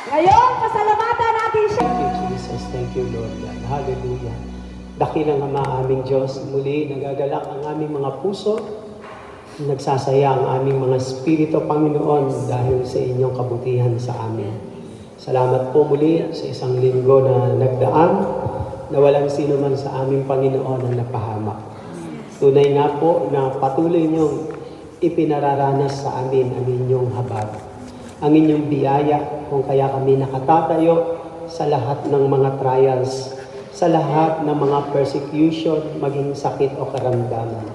Ngayon, pasalamatan natin siya. Thank you, Jesus. Thank you, Lord God. Hallelujah. Dakilang Ama, aming Diyos, muli nagagalak ang aming mga puso, nagsasaya ang aming mga spirito, Panginoon, dahil sa inyong kabutihan sa amin. Salamat po muli sa isang linggo na nagdaan, na walang sino man sa aming Panginoon ang napahamak. Tunay nga po na patuloy niyong ipinararanas sa amin ang inyong habag, ang inyong biyaya, kung kaya kami nakatatayo sa lahat ng mga trials, sa lahat ng mga persecution, maging sakit o karamdaman.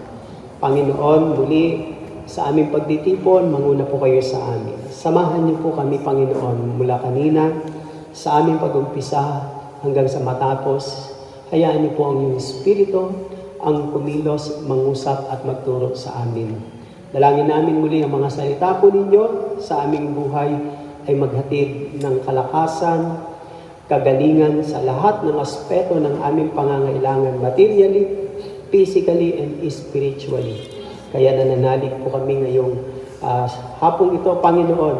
Panginoon, muli sa aming pagtitipon, manguna po kayo sa amin. Samahan niyo po kami, Panginoon, mula kanina sa aming pag-umpisa hanggang sa matapos. Hayaan niyo po ang iyong Espiritu ang kumilos, mangusap at magturo sa amin. Dalangin namin muli ang mga salita po ninyo sa aming buhay ay maghatid ng kalakasan, kagalingan sa lahat ng aspeto ng aming pangangailangan materially, physically, and spiritually. Kaya nananalig po kami ngayong hapong ito, Panginoon,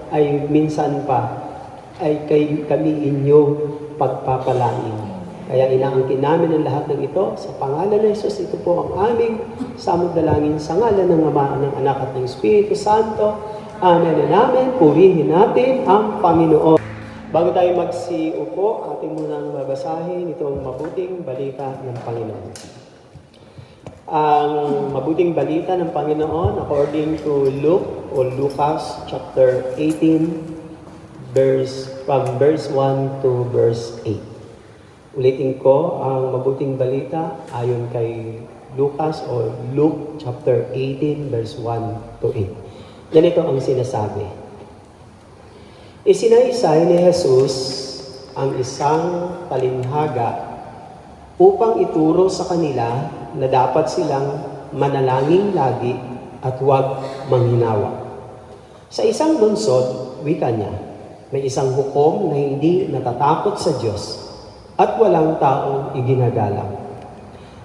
ay minsan pa ay kami inyong pagpapalain. Kaya inaangkin namin ang lahat ng ito sa pangalan ng Jesus. Ito po ang aming samod dalangin sa ngalan ng Ama, ng Anak at ng Espiritu Santo. Amen and amen. Purihin natin ang Panginoon. Bago tayo magsiupo, ating munang babasahin itong mabuting balita ng Panginoon. Ang mabuting balita ng Panginoon according to Luke o Lucas chapter 18 from verse 1 to verse 8. Ulitin ko ang mabuting balita ayon kay Lucas o Luke chapter 18 verse 1 to 8. Ganito ang sinasabi. Isinaysay ni Jesus ang isang talinhaga upang ituro sa kanila na dapat silang manalangin lagi at huwag manghinawa. Sa isang lungsod, wika niya, may isang hukom na hindi natatakot sa Diyos at walang taong iginagalang.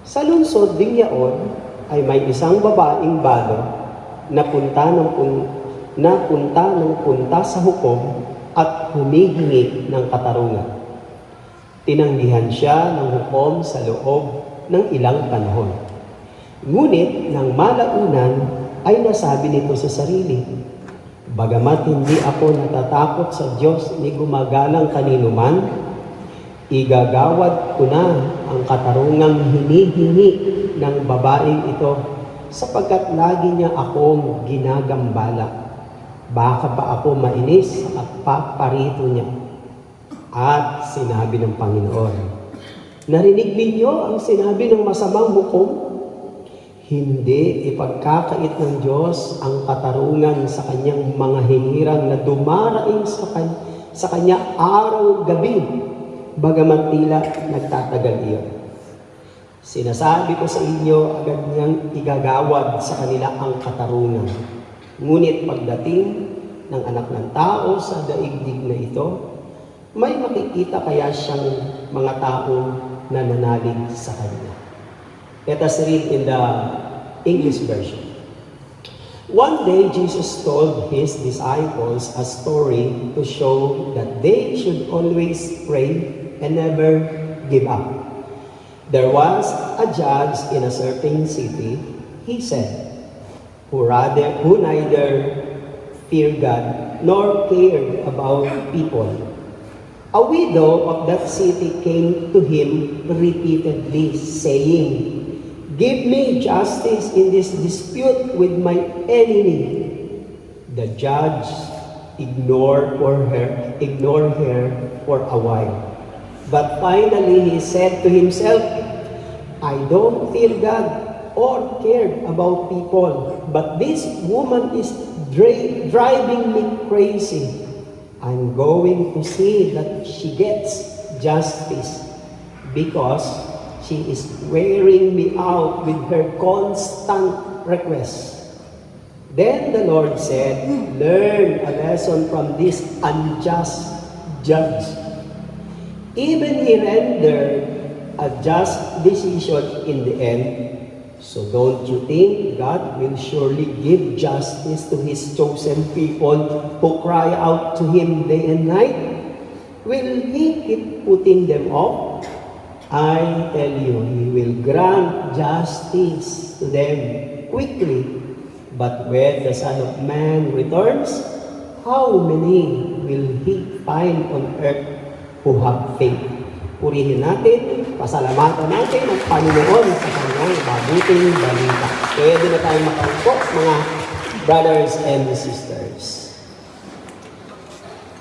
Sa lungsod ding yaon ay may isang babaeng balo na punta ng punta sa hukom at humihingi ng katarungan. Tinanggihan siya ng hukom sa loob ng ilang panahon. Ngunit nang malaunan ay nasabi nito sa sarili, bagamat hindi ako natatakot sa Diyos ni gumagalang kanino man, igagawad ko na ang katarungang hinihingi ng babaeng ito sapagkat lagi niya akong ginagambala. Baka pa ako mainis at paparito niya. At sinabi ng Panginoon, narinig ninyo ang sinabi ng masamang hukom? Hindi ipagkakait ng Diyos ang katarungan sa kanyang mga hinirang na dumaraing sa kanya araw-gabi, bagamat tila nagtatagal iyon. Sinasabi ko sa inyo, agad niyang igagawad sa kanila ang katarungan. Ngunit pagdating ng anak ng tao sa daigdig na ito, may makikita kaya siyang mga taong nananalig sa kanya. Let us read in the English version. One day, Jesus told his disciples a story to show that they should always pray and never give up. There was a judge in a certain city, he said, who neither feared God nor cared about people. A widow of that city came to him repeatedly, saying, give me justice in this dispute with my enemy. The judge ignored her for a while. But finally he said to himself, I don't fear God or care about people, but this woman is driving me crazy. I'm going to see that she gets justice because she is wearing me out with her constant requests. Then the Lord said, learn a lesson from this unjust judge. Even he rendered a just decision in the end. So don't you think God will surely give justice to His chosen people who cry out to Him day and night? Will He keep putting them off? I tell you, He will grant justice to them quickly. But when the Son of Man returns, how many will He find on earth who have faith? Purihin natin, pasalamatan natin ang Panginoon sa kanyang mabuting balita. Pwede na tayo makaupo, mga brothers and sisters.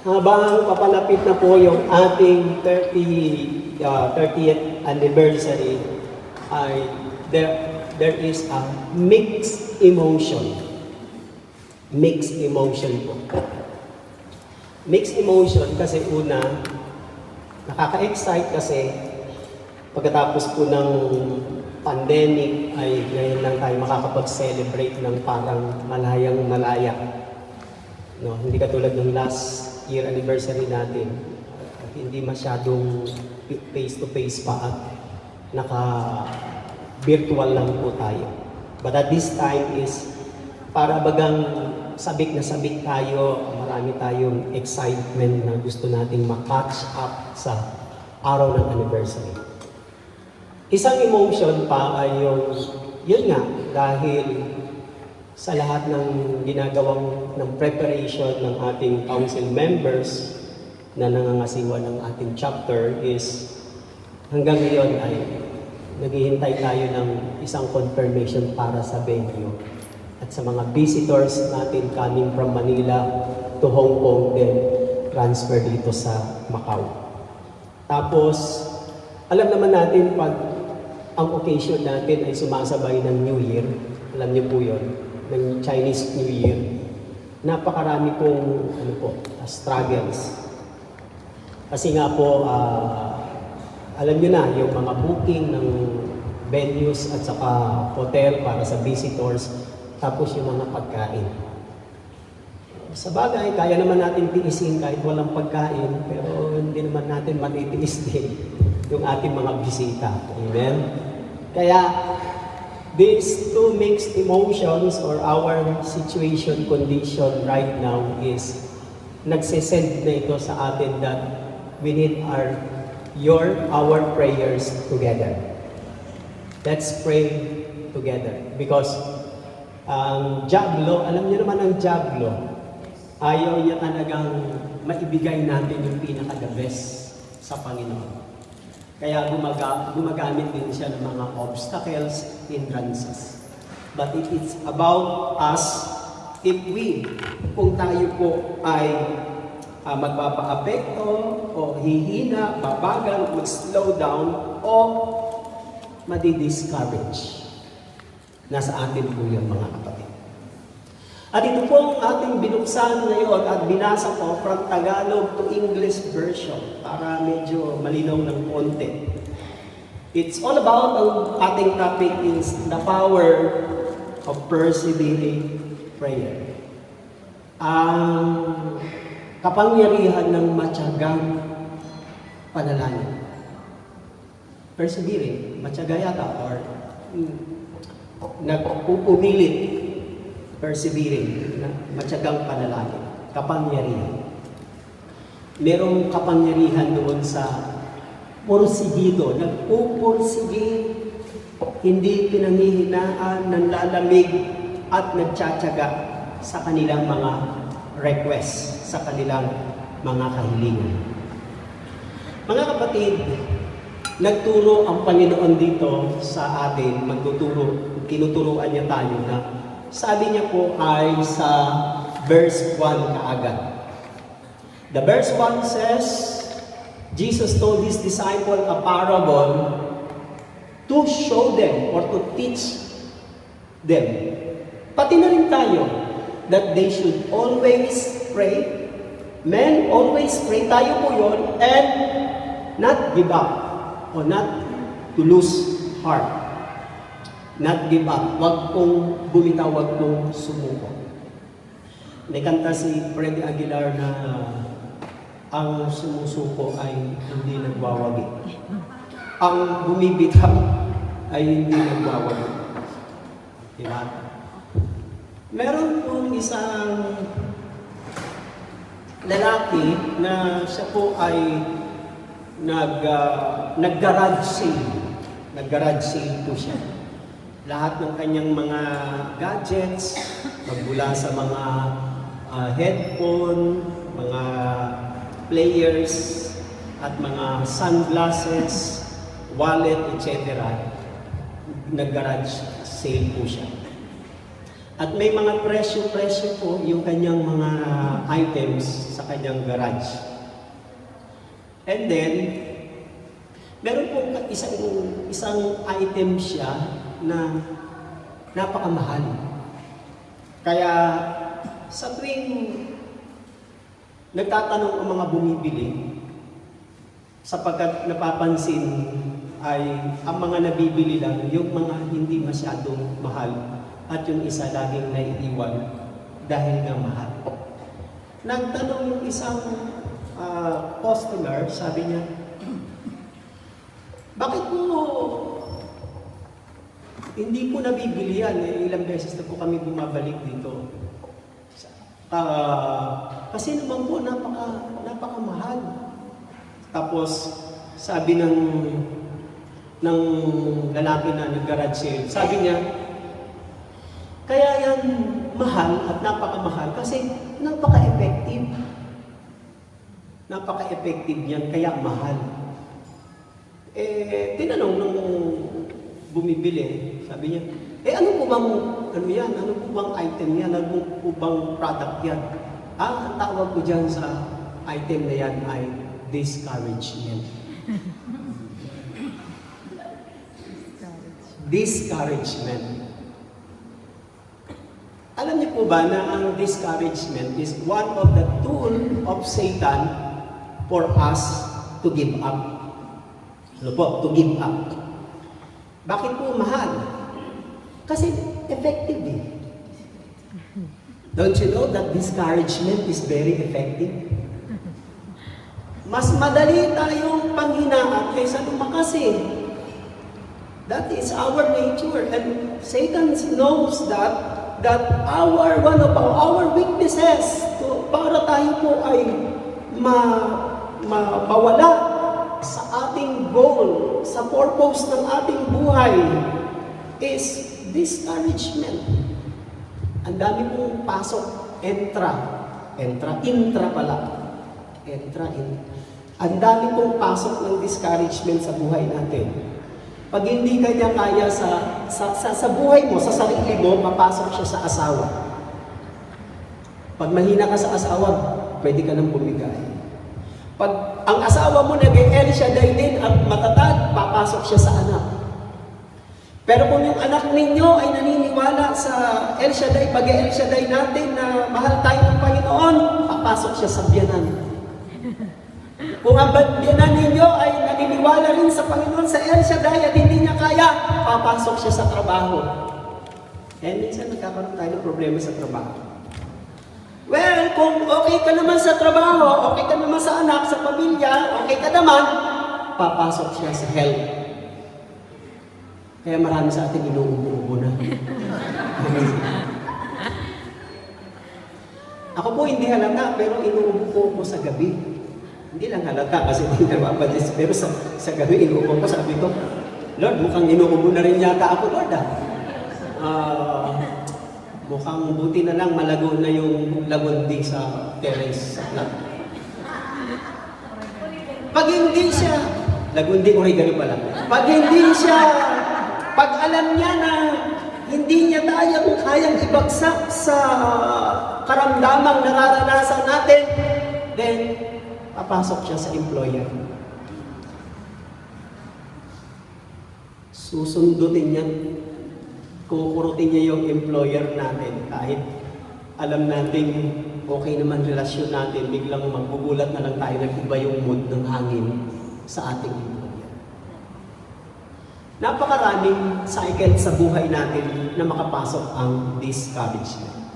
Habang papalapit na po yung ating 30th anniversary, there is a mixed emotion. Mixed emotion po. Mixed emotion kasi una, nakaka-excite kasi pagkatapos po ng pandemic ay ngayon lang tayo makakapag-celebrate ng parang malayang-malaya. No, hindi katulad ng last year anniversary natin, hindi masyadong face-to-face pa at naka-virtual lang po tayo. But at this time is para bagang sabik na sabik tayo, marami tayong excitement na gusto nating ma-catch up sa araw ng anniversary. Isang emotion pa ay yun nga, dahil sa lahat ng ginagawang ng preparation ng ating council members na nangangasiwa ng ating chapter is hanggang ngayon ay naghihintay tayo ng isang confirmation para sa venue. At sa mga visitors natin coming from Manila to Hong Kong, then transfer dito sa Macau. Tapos, alam naman natin pag ang occasion natin ay sumasabay ng New Year, alam niyo po yun, ng Chinese New Year, napakarami pong struggles. Kasi nga po, alam niyo na, yung mga booking ng venues at saka hotel para sa visitors, tapos yung mga pagkain. Sa bagay, kaya naman natin tiisin kahit walang pagkain, pero hindi naman natin matitiis din yung ating mga bisita. Amen? Kaya, these two mixed emotions or our situation, condition right now is nagsisend na ito sa atin that we need our prayers together. Let's pray together. Because ang jablo, alam niyo naman ang jablo, ayaw niya talagang maibigay natin yung pinaka-the best sa Panginoon. Kaya gumagamit din siya ng mga obstacles, hindrances. But it is about us kung tayo po ay magpapaapekto o hihina, babagal, mag-slow down o madi-discourage. Nasa atin po yun, mga kapatid. At ito po ang ating binuksan ngayon at binasa ko from Tagalog to English version para medyo malinaw ng konti. It's all about, ang ating topic is the power of persevering prayer. Ang kapangyarihan ng matyagang panalangin. Persevering, matyaga yata or nagpupumilit. Persevering, matyagang panalangin, kapangyarihan. Merong kapangyarihan doon sa porsigido, nagpupursige, hindi pinanghihinaan, nanlalamig at nagtsatsaga sa kanilang mga request, sa kanilang mga kahilingan. Mga kapatid, nagturo ang Panginoon dito sa atin, tinuturuan niya tayo na sabi niya po ay sa verse 1 kaagad. The verse 1 says, Jesus told His disciple a parable to show them or to teach them. Pati na rin tayo that they should always pray. Men, always pray tayo po yun and not give up or not to lose heart. Not give up. Huwag pong bumitaw, huwag pong sumuko. May kanta si Freddy Aguilar na ang sumusuko ay hindi nagwawagi. Ang bumibitaw ay hindi nagwawagi. Diba? Meron pong isang lalaki na siya po ay nag-garage sale. Nag-garage sale po siya. Lahat ng kanyang mga gadgets, magmula sa mga headphone, mga players, at mga sunglasses, wallet, etc. Nag-garage sale po siya. At may mga presyo-presyo po yung kanyang mga items sa kanyang garage. And then, meron po isang item siya na napakamahal. Kaya sa tuwing nagtatanong ang mga bumibili, sapagkat napapansin ay ang mga nabibili lang yung mga hindi masyadong mahal at yung isa laging naiiwan dahil nga mahal. Nagtanong yung isang customer, sabi niya, bakit po hindi po nabibili yan? Ilang beses na po kami bumabalik dito. Kasi naman po napakamahal. Tapos sabi ng lalaki na nag-garage sale, sabi niya, kaya yan mahal at napakamahal kasi napaka-effective. Napaka-effective yan, kaya mahal. Tinanong nung bumibili, sabi niya, ano po bang, ano po bang item yan? Ano po bang product yan? Ang tawag ko dyan sa item na yan ay discouragement. Discouragement. Alam niyo po ba na ang discouragement is one of the tool of Satan for us to give up? Ano po? To give up. Bakit po mahal? Kasi effective eh. Don't you know that discouragement is very effective? Mas madali tayong panghinaan kaysa lumakas eh. That is our nature. And Satan knows that one of our weaknesses para tayo po ay mawala sa ating goal, sa purpose ng ating buhay is discouragement. Ang dami pong pasok, intra pala. Ang dami pong pasok ng discouragement sa buhay natin. Pag hindi ka niya kaya sa buhay mo, sa sarili mo, papasok siya sa asawa. Pag mahina ka sa asawa, pwede ka nang bumigay. Pag ang asawa mo nag-El Shaddai din at matatag, papasok siya sa anak. Pero kung yung anak ninyo ay naniniwala sa El Shaddai, pag-El Shaddai natin na mahal tayo ng Panginoon, papasok siya sa biyanan. Kung ang biyanan ninyo ay naniniwala rin sa Panginoon sa El Shaddai at hindi niya kaya, papasok siya sa trabaho. And minsan nagkakaroon tayo ng problema sa trabaho. Well, kung okay ka naman sa trabaho, okay ka naman sa anak, sa pamilya, okay ka naman, papasok siya sa health. Kaya marami sa atin inuubo-ubo na. Ako po hindi halata, pero inuubo po ako sa gabi. Hindi lang halata kasi hindi napapadis. Pero sa gabi, inuubo ko, sabi ko, Lord, mukhang inuubo na rin yata ako, Lord. Mukhang buti na lang malago na yung lagundi sa terrace sa plant. Pag hindi siya, lagundi oregano pala. Pag alam niya na hindi niya kayang ibagsak sa karamdamang nararanasan natin, then papasok siya sa employer. Susundutin niya, kukurutin niya yung employer natin kahit alam natin okay naman relasyon natin, biglang magbubulat na lang tayo, nag-iba yung mood ng hangin sa ating employer. Napakaraming cycle sa buhay natin na makapasok ang discouragement.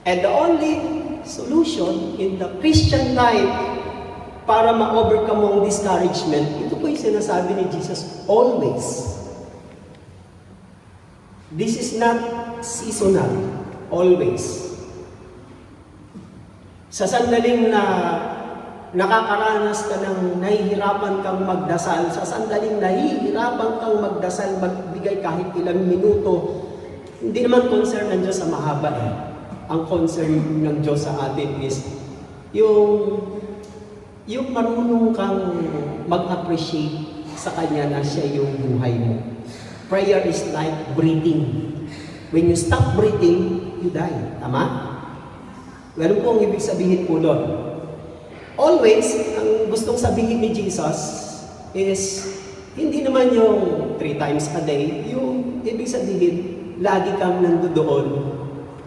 And the only solution in the Christian life para ma-overcome ang discouragement, ito po yung sinasabi ni Jesus, always. This is not seasonal, always. Sa sandaling na nakakaranas ka ng nahihirapan kang magdasal, sa sandaling nahihirapan kang magdasal, magbigay kahit ilang minuto, hindi naman concern ng Diyos sa mahaba eh. Ang concern ng Diyos sa atin is yung marunong kang mag-appreciate sa Kanya na siya yung buhay mo. Prayer is like breathing. When you stop breathing, you die. Tama? Ganun po ang ibig sabihin po doon. Always, ang gustong sabihin ni Jesus is, hindi naman yung 3 times a day, yung ibig sabihin, lagi kang nandoon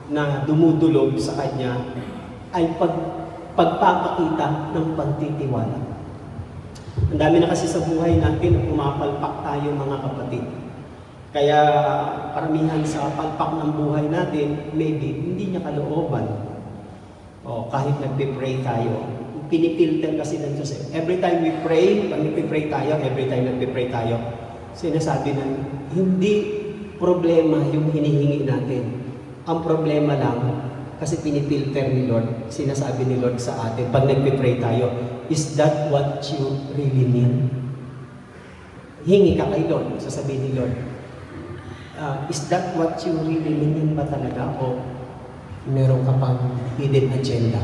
na dumudulog sa Kanya ay pagpapakita ng pagtitiwala. Ang dami na kasi sa buhay natin, pumapalpak tayo mga kapatid. Kaya karamihan sa palpak ng buhay natin, maybe hindi niya kalooban. O kahit nagpe-pray tayo, pinipilter kasi ng Diyos. Every time we pray, pag nagpe-pray tayo, every time nagpe-pray tayo, sinasabi na hindi problema yung hinihingi natin. Ang problema lang, kasi pinipilter ni Lord, sinasabi ni Lord sa atin, pag nagpe-pray tayo, is that what you really need? Hingi ka kay Lord, sasabihin ni Lord, is that what you really need ba talaga? O meron ka pang hidden agenda?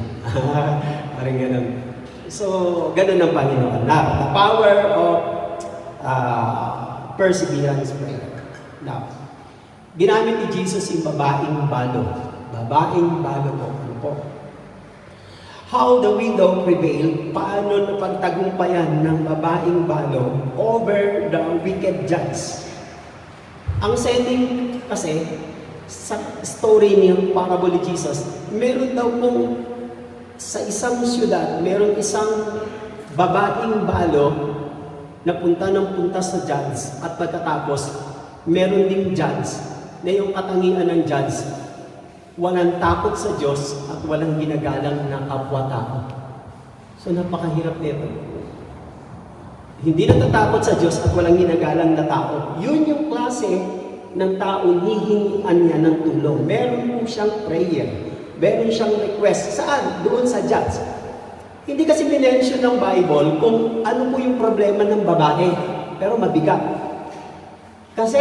Parang ganun. So, ganun ang Panginoon. Now, the power of perseverance prayer. Now, ginamit ni Jesus yung babaeng balo. Babaeng balo po. Ano po? How the widow prevailed, paano napagtagumpayan ng babaeng balo over the wicked judge. Ang setting kasi, sa story niya, parable ni Jesus, meron daw pong sa isang syudad, meron isang babaeng balo na punta sa judge at pagkatapos, meron ding judge na yung katangian ng judge, walang takot sa Diyos at walang ginagalang na kapwa-tao. So napakahirap nito. Hindi natatakot sa Diyos at walang ginagalang na tao. Yun yung klase ng taong hihingian niya ng tulong. Meron po siyang prayer. Meron siyang request. Saan? Doon sa judge. Hindi kasi minention ng Bible kung ano po yung problema ng babae. Pero mabigat. Kasi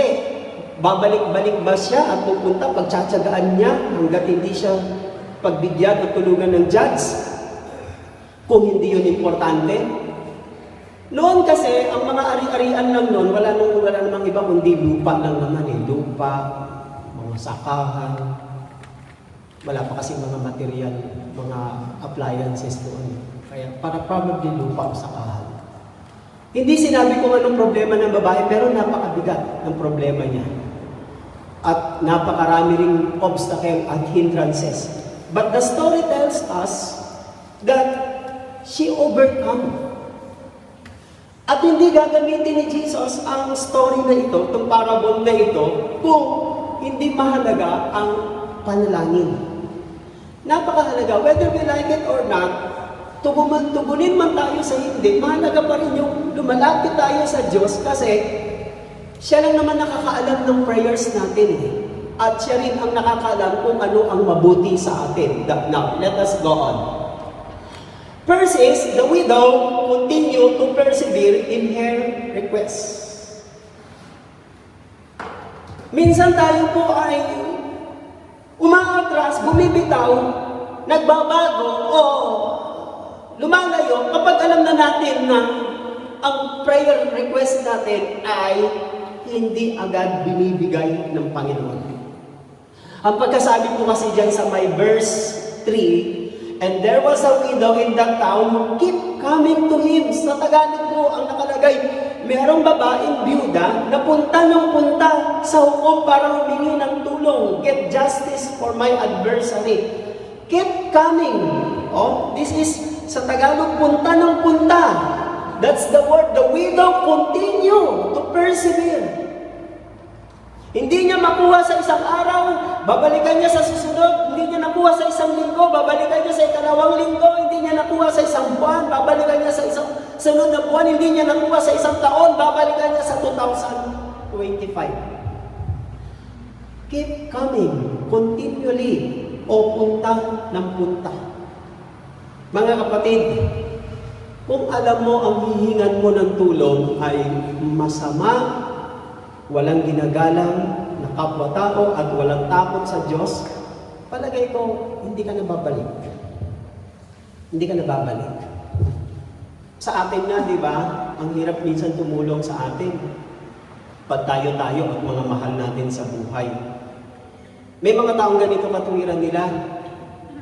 babalik-balik ba siya at pupunta, pagtsatsagaan niya hanggat hindi siya pagbigyan o tulungan ng judge? Kung hindi yun importante. Noon kasi, ang mga ari-arian lang noon, wala namang iba kundi lupa lang naman eh. Lupa, mga sakahan, wala pa kasi mga material, mga appliances noon. Kaya para probably lupa o sakahan. Hindi sinabi kung anong problema ng babae, pero napakabigat ang problema niya. At napakarami ring obstacle at hindrances. But the story tells us that she overcome. At hindi gagamitin ni Jesus ang story na ito, itong parable na ito, kung hindi mahalaga ang panalangin. Napakahalaga, whether we like it or not, tugunin man tayo sa hindi, mahalaga pa rin yung lumalapit tayo sa Diyos kasi siya lang naman nakakaalam ng prayers natin eh. At siya rin ang nakakaalam kung ano ang mabuti sa atin. Now, let us go on. First is, the widow continued to persevere in her request. Minsan tayo po ay umaatras, bumibitaw, nagbabago, o lumalayo kapag alam na natin na ang prayer request natin ay hindi agad binibigay ng Panginoon. Ang pagkasabi po kasi dyan sa my verse 3, and there was a widow in that town who kept coming to him. Sa Tagalog po ang nakalagay, merong babaeng byuda na punta sa hukom para humingi ng tulong. Get justice for my adversary. Keep coming. Oh, this is sa Tagalog, punta. That's the word. The widow continue to persevere. Hindi niya makuha sa isang araw, babalikan niya sa susunod. Hindi niya nakuha sa isang linggo, babalikan niya sa ikalawang linggo. Hindi niya nakuha sa isang buwan, babalikan niya sa isang sunod na buwan. Hindi niya nakuha sa isang taon, babalikan niya sa 2025. Keep coming, continually, o punta ng punta. Mga kapatid, kung alam mo ang hihingan mo ng tulong ay masama, walang ginagalang na kapwa-tao at walang takot sa Diyos, palagay ko, hindi ka nababalik. Hindi ka nababalik. Sa atin nga, di ba, ang hirap minsan tumulong sa atin. Pag tayo-tayo at mga mahal natin sa buhay. May mga taong ganito katuwiran nila.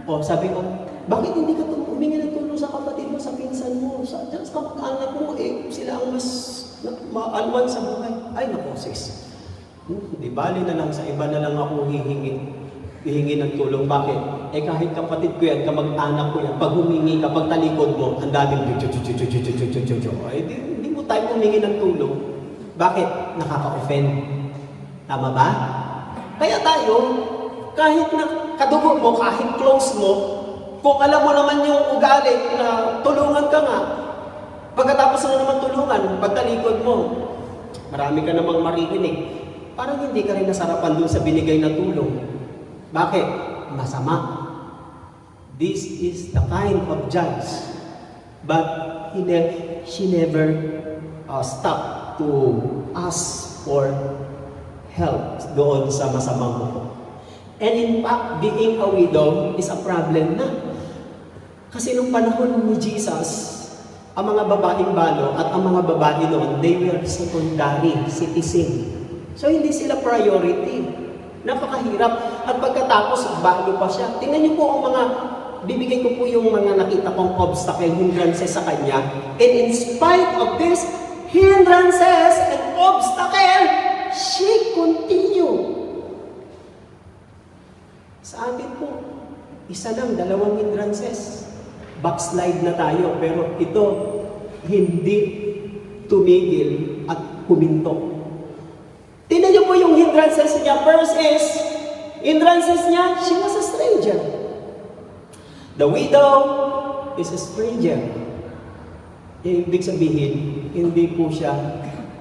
O, sabi ko, bakit hindi ka humingi ng tulong sa kapatid mo, sa pinsan mo, sa kamag-anak mo, sila ang mas maalwan sa buhay. Ay, naku, sis. Di bali na lang, sa iba na lang ako hihingi ng tulong. Bakit? Kahit kapatid ko yan, kamag-anak ko yan, pag humingi ka, pag talikod mo, ang daming hindi mo tayo humingi ng tulong. Bakit? Nakaka-offend. Tama ba? Kaya tayo, kahit na kadugo mo, kahit close mo, kung alam mo naman yung ugali na tulungan ka nga, pagkatapos na naman tulungan, pagtalikod mo, marami ka namang maririnig. Parang hindi ka rin nasarapan dun sa binigay na tulong. Bakit? Masama. This is the kind of judge. But she never stopped to ask for help doon sa masamang buko. And in fact, being a widow is a problem na. Kasi nung panahon ni Jesus, ang mga babaeng balo at ang mga babae noon, they were secondary citizen. So hindi sila priority. Napakahirap. At pagkatapos, balo pa siya. Tingnan niyo po ang mga, bibigay ko po yung mga nakita kong obstacle, hindrances sa kanya. And in spite of this hindrances and obstacle, she continued. Sa atin po, isa lang, dalawang hindrances. Backslide na tayo, pero ito, hindi tumigil at huminto. Tingnan niyo po yung hindrances niya. First is, hindrances niya, she was a stranger. The widow is a stranger. Ibig sabihin, hindi po siya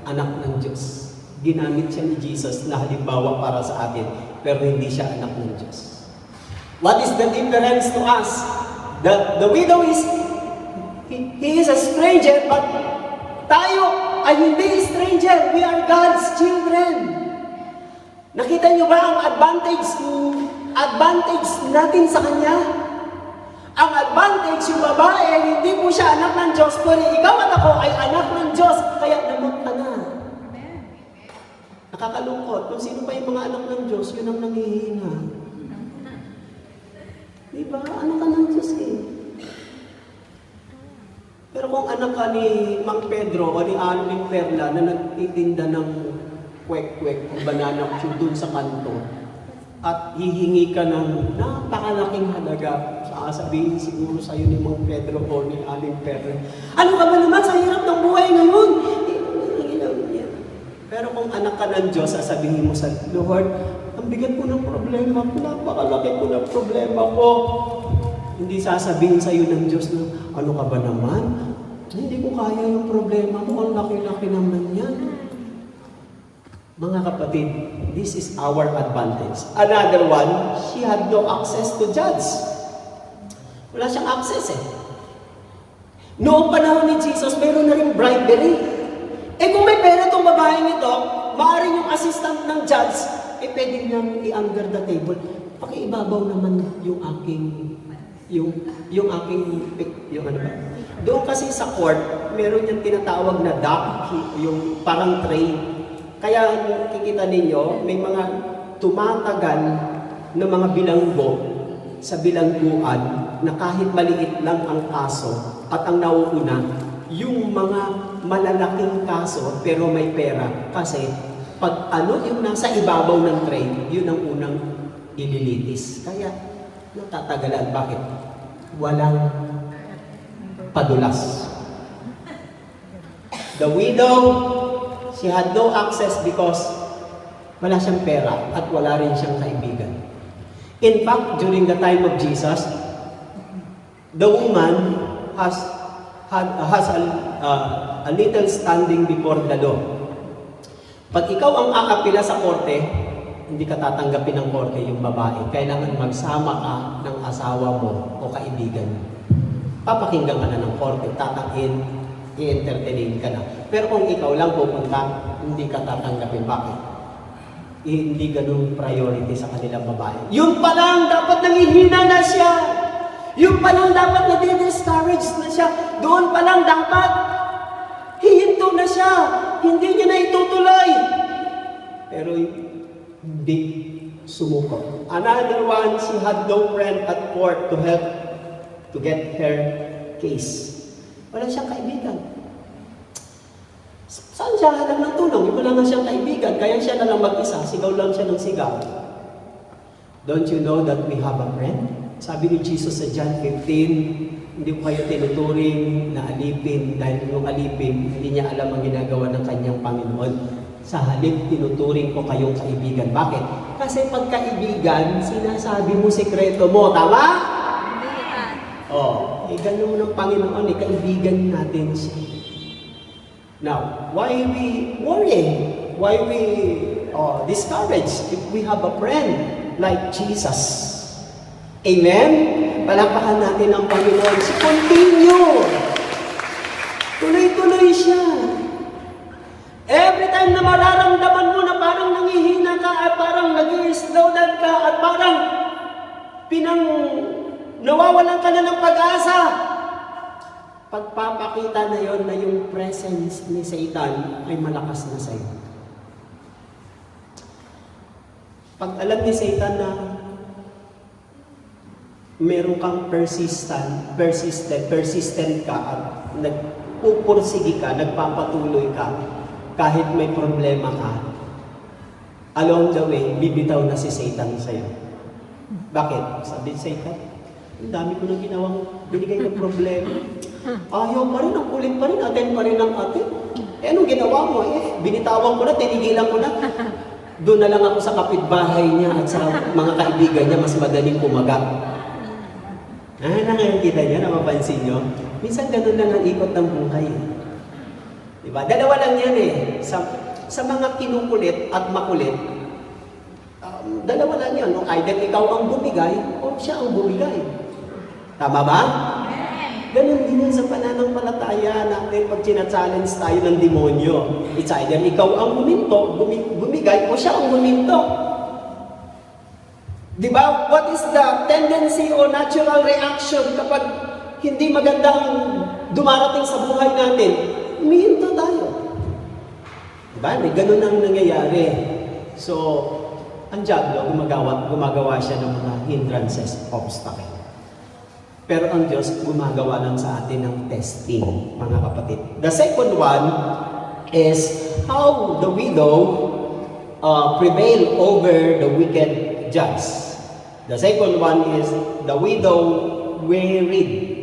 anak ng Diyos. Ginamit siya ni Jesus na halimbawa para sa atin, pero hindi siya anak ng Diyos. What is the difference to us? The widow is, he is a stranger, but tayo ay hindi stranger. We are God's children. Nakita niyo ba ang advantage natin sa Kanya? Ang advantage, yung babae, hindi po siya anak ng Diyos, pero ikaw at ako ay anak ng Diyos, kaya naman ka na. Nakakalungkot. Kung sino pa yung mga anak ng Diyos, yun ang nanghihina. Diba? Anak ka ng Diyos eh. Pero kung anak ka ni Mang Pedro o ni Aling Perla na nagtitinda ng kwek-kwek o banana cue dun sa kanto at hihingi ka ng napakalaking halaga, sasabihin siguro sa'yo ni Mang Pedro o ni Aling Perla, ano ka ba naman sa hirap ng buhay ngayon? Pero kung anak ka ng Diyos, sasabihin mo sa Lord, ang bigat ko ng problema, napakalaki ko ng problema ko. Hindi sasabihin sa'yo ng Diyos na, ano ka ba naman? Hindi ko kaya yung problema mo, ang laki-laki naman yan. Mga kapatid, this is our advantage. Another one, she had no access to judge. Wala siyang access eh. Noong panahon ni Jesus, meron na rin bribery. Kung may pera itong babaeng ito, maaaring yung assistant ng judge, pwede niyang i-under the table. Pakiibabaw naman yung aking ano ba? Doon kasi sa court, meron yung tinatawag na dock, yung parang tray. Kaya kikita ninyo, may mga tumatagal na mga bilanggo sa bilangguan na kahit maliit lang ang kaso at ang nauuna, yung mga malalaking kaso pero may pera. Kasi pag ano yung nasa ibabaw ng tray, yun ang unang ililitis. Kaya natatagalan. Bakit? Walang padulas. The widow, she had no access because wala siyang pera at wala rin siyang kaibigan. In fact, during the time of Jesus, the woman has a little standing before the law. Pag ikaw ang aapila sa korte, hindi ka tatanggapin ng korte yung babae. Kailangan magsama ka ng asawa mo o kaibigan mo. papakinggan ka na ng korte, tatakin, i-entertain ka na. Pero kung ikaw lang pupunta, hindi ka tatanggapin. Bakit? Hindi ganun priority sa kanilang babae. Yung pa lang, dapat nangihina na siya. Yung pa lang, dapat nadi-discourage na siya. Doon pa lang, dapat hihinto na siya. Hindi niya na itutuloy. Pero hindi sumuko. Another one, she had no friend at court to help to get her case. Wala siyang kaibigan. Saan siya hanap ng tulong? Wala nga siyang kaibigan, kaya siya na lang mag-isa, sigaw lang siya ng sigaw. Don't you know that we have a friend? Sabi ni Jesus sa John 15, hindi ko kayo tinuturing na alipin dahil yung alipin, hindi niya alam ang ginagawa ng kanyang Panginoon. Sa halip, tinuturing ko kayong kaibigan. Bakit? Kasi pagkaibigan, sinasabi mo sekreto mo. Tama? Oh, ganun ng Panginoon, kaibigan natin siya. Now, why we worry? Why we discouraged if we have a friend like Jesus? Amen? Palakpakan natin ang Panginoon. So, continue. Tuloy-tuloy siya. Every time na mararamdaman mo na parang nangihina ka at parang nag-i-slow down ka at parang nawawalan ka na ng pag-asa, pagpapakita na yon na yung presence ni Satan ay malakas na sa'yo. Pag alam ni Satan na meron kang persistent ka at nagpupursige ka, nagpapatuloy ka, kahit may problema ka, along the way, bibitaw na si Satan sa'yo. Bakit? Sabi ni Satan, ang dami ko nang ginawang binigay ng problema. Ayaw pa rin, ang kulit pa rin, atin pa rin ang atin. Anong ginawa mo? Binitawan ko na, tinigilan ko na. Doon na lang ako sa kapitbahay niya at sa mga kaibigan niya, mas madaling kumagat. Ngayon kita niya, napapansin niyo? Minsan ganun lang ang ikot ng buhay. Diba? Dalawa lang yan Sa mga kinukulit at makulit, dalawa lang yan. Either ikaw ang bumigay o siya ang bumigay. Tama ba? Ganun din yan sa pananampalataya natin pag challenge tayo ng demonyo. It's either ikaw ang bumigay o siya ang huminto. Diba? What is the tendency o natural reaction kapag hindi magandang dumarating sa buhay natin? Humihinto tayo. Diba? May ganun ang nangyayari. So, ang diablo, gumagawa siya ng mga hindrances, obstacle. Pero ang Diyos, gumagawa lang sa atin ng testing, mga kapatid. The second one is how the widow prevail over the wicked judge. The second one is the widow wearied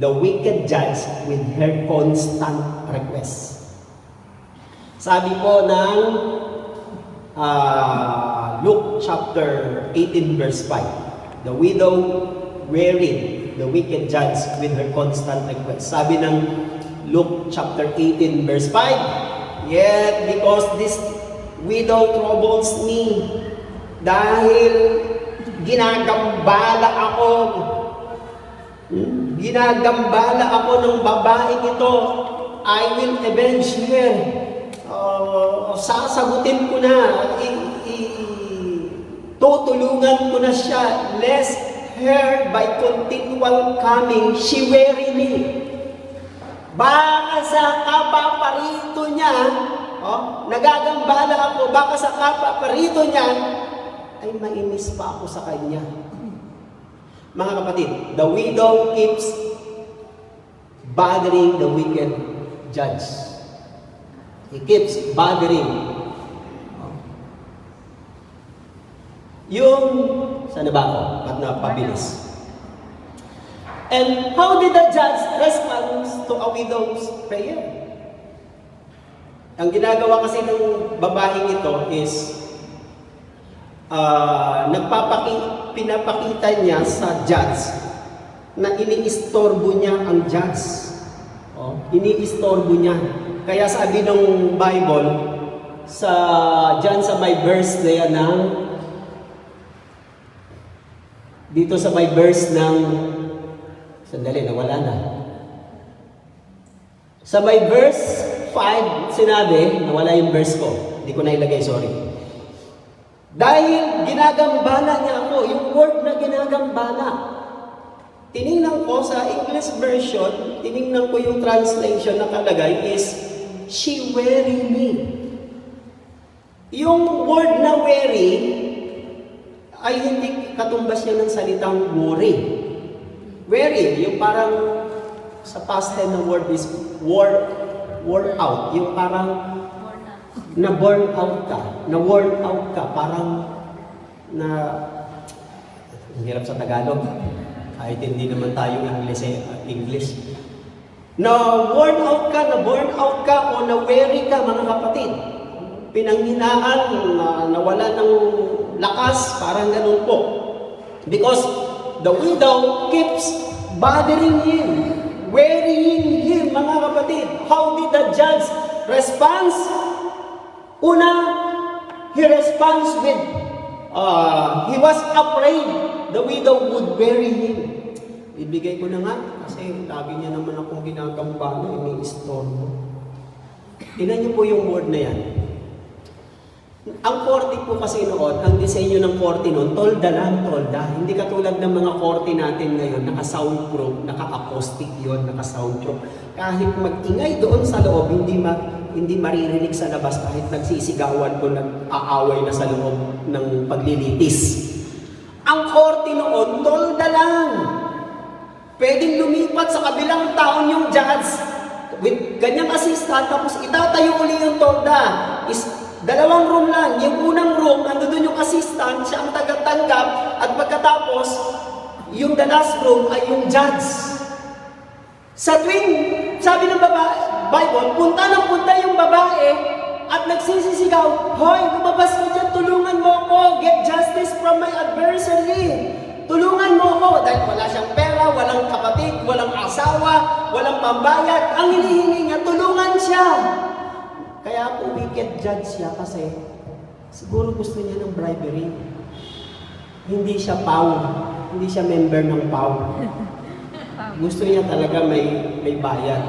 the wicked judge with her constant request. Sabi po ng Luke chapter 18 verse 5, the widow wearied the wicked judge with her constant request. Sabi ng Luke chapter 18 verse 5, yet because this widow troubles me, dahil ginagambala ako ng babaeng ito, I will avenge her. Sasagutin ko na, tutulungan ko na siya, lest her by continual coming, she weary me. Baka sa kapaparito niya, nagagambala ako, baka sa kapaparito niya, ay mainis pa ako sa kanya. Mga kapatid, the widow keeps bothering the wicked judge. He keeps bothering. Saan na ba ako? At napabilis. And how did the judge respond to a widow's prayer? Ang ginagawa kasi ng babaeng ito is pinapakita niya sa judge na iniistorbo niya ang judge. Iniistorbo niya. Kaya sabi ng Bible, dyan sa may verse na yan dito sa may verse ng Sandali, nawala na. Sa may verse 5, sinabi, nawala yung verse ko. Hindi ko na ilagay, sorry. Dahil ginagambala niya ako, yung word na ginagambala. Tiningnan ko sa English version, tiningnan ko yung translation na nakalagay is, she weary me. Yung word na weary, ay hindi katumbas niya ng salitang worry. Weary, yung parang sa past tense na word is wore out. Yung parang na-burn out ka, na-worn out ka, parang na, ang hirap sa Tagalog, kahit hindi naman tayo English. Na-worn out ka, na-burn out ka, o na-weary ka, mga kapatid. Pinanghinaan, nawala ng lakas, parang ganun po. Because the widow keeps bothering him, wearying him, mga kapatid. How did the judge respond? Una, he responds with, he was afraid the widow would bury him. Ibigay ko na nga, kasi lagi niya naman akong ginagambala, may istorbo. Tingnan niyo po yung word na yan. Ang 40 po kasi noon, ang disenyo ng 40 noon, tolda lang, tolda. Hindi katulad ng mga 40 natin ngayon, naka-soundproof, naka-acoustic yun, naka-soundproof. Kahit mag-ingay doon sa loob, hindi maririnig sa labas kahit nagsisigawan ko, nag-aaway na sa loob ng paglilitis. Ang 40 noon, tolda lang. Pwedeng lumipat sa kabilang taon yung judge with ganyang assistant, tapos itatayo uli yung tolda. Dalawang room lang. Yung unang room, nandun yung assistant, siya ang tagatanggap, at pagkatapos, yung the last room ay yung judge. Sa tuwing, sabi ng Bible, punta ng punta yung babae at nagsisisigaw, "Hoy, lumabas ka dyan, tulungan mo ako, get justice from my adversary. Tulungan mo ako." Dahil wala siyang pera, walang kapatid, walang asawa, walang pambayad. Ang hinihingi niya, tulungan siya. Kaya po wicked judge siya kasi siguro gusto niya ng bribery. Hindi siya PAW, hindi siya member ng PAW. Gusto niya talaga may bayad.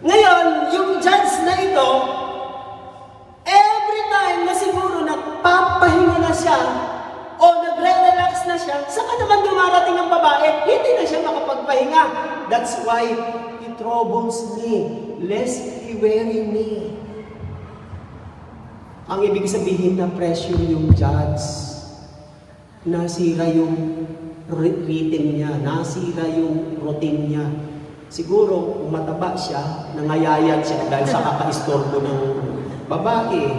Ngayon, yung judge na ito, every time na siguro nagpapahinga na siya o nagre-relax na siya, saka naman dumarating ang babae, hindi na siya makapagpahinga. That's why he troubles me, lest he weary me. Ang ibig sabihin na pressure yung judge, nasira yung rhythm niya, nasira yung routine niya. Siguro, kung mataba siya, nangayayat siya dahil sa kakaistorbo ng babae.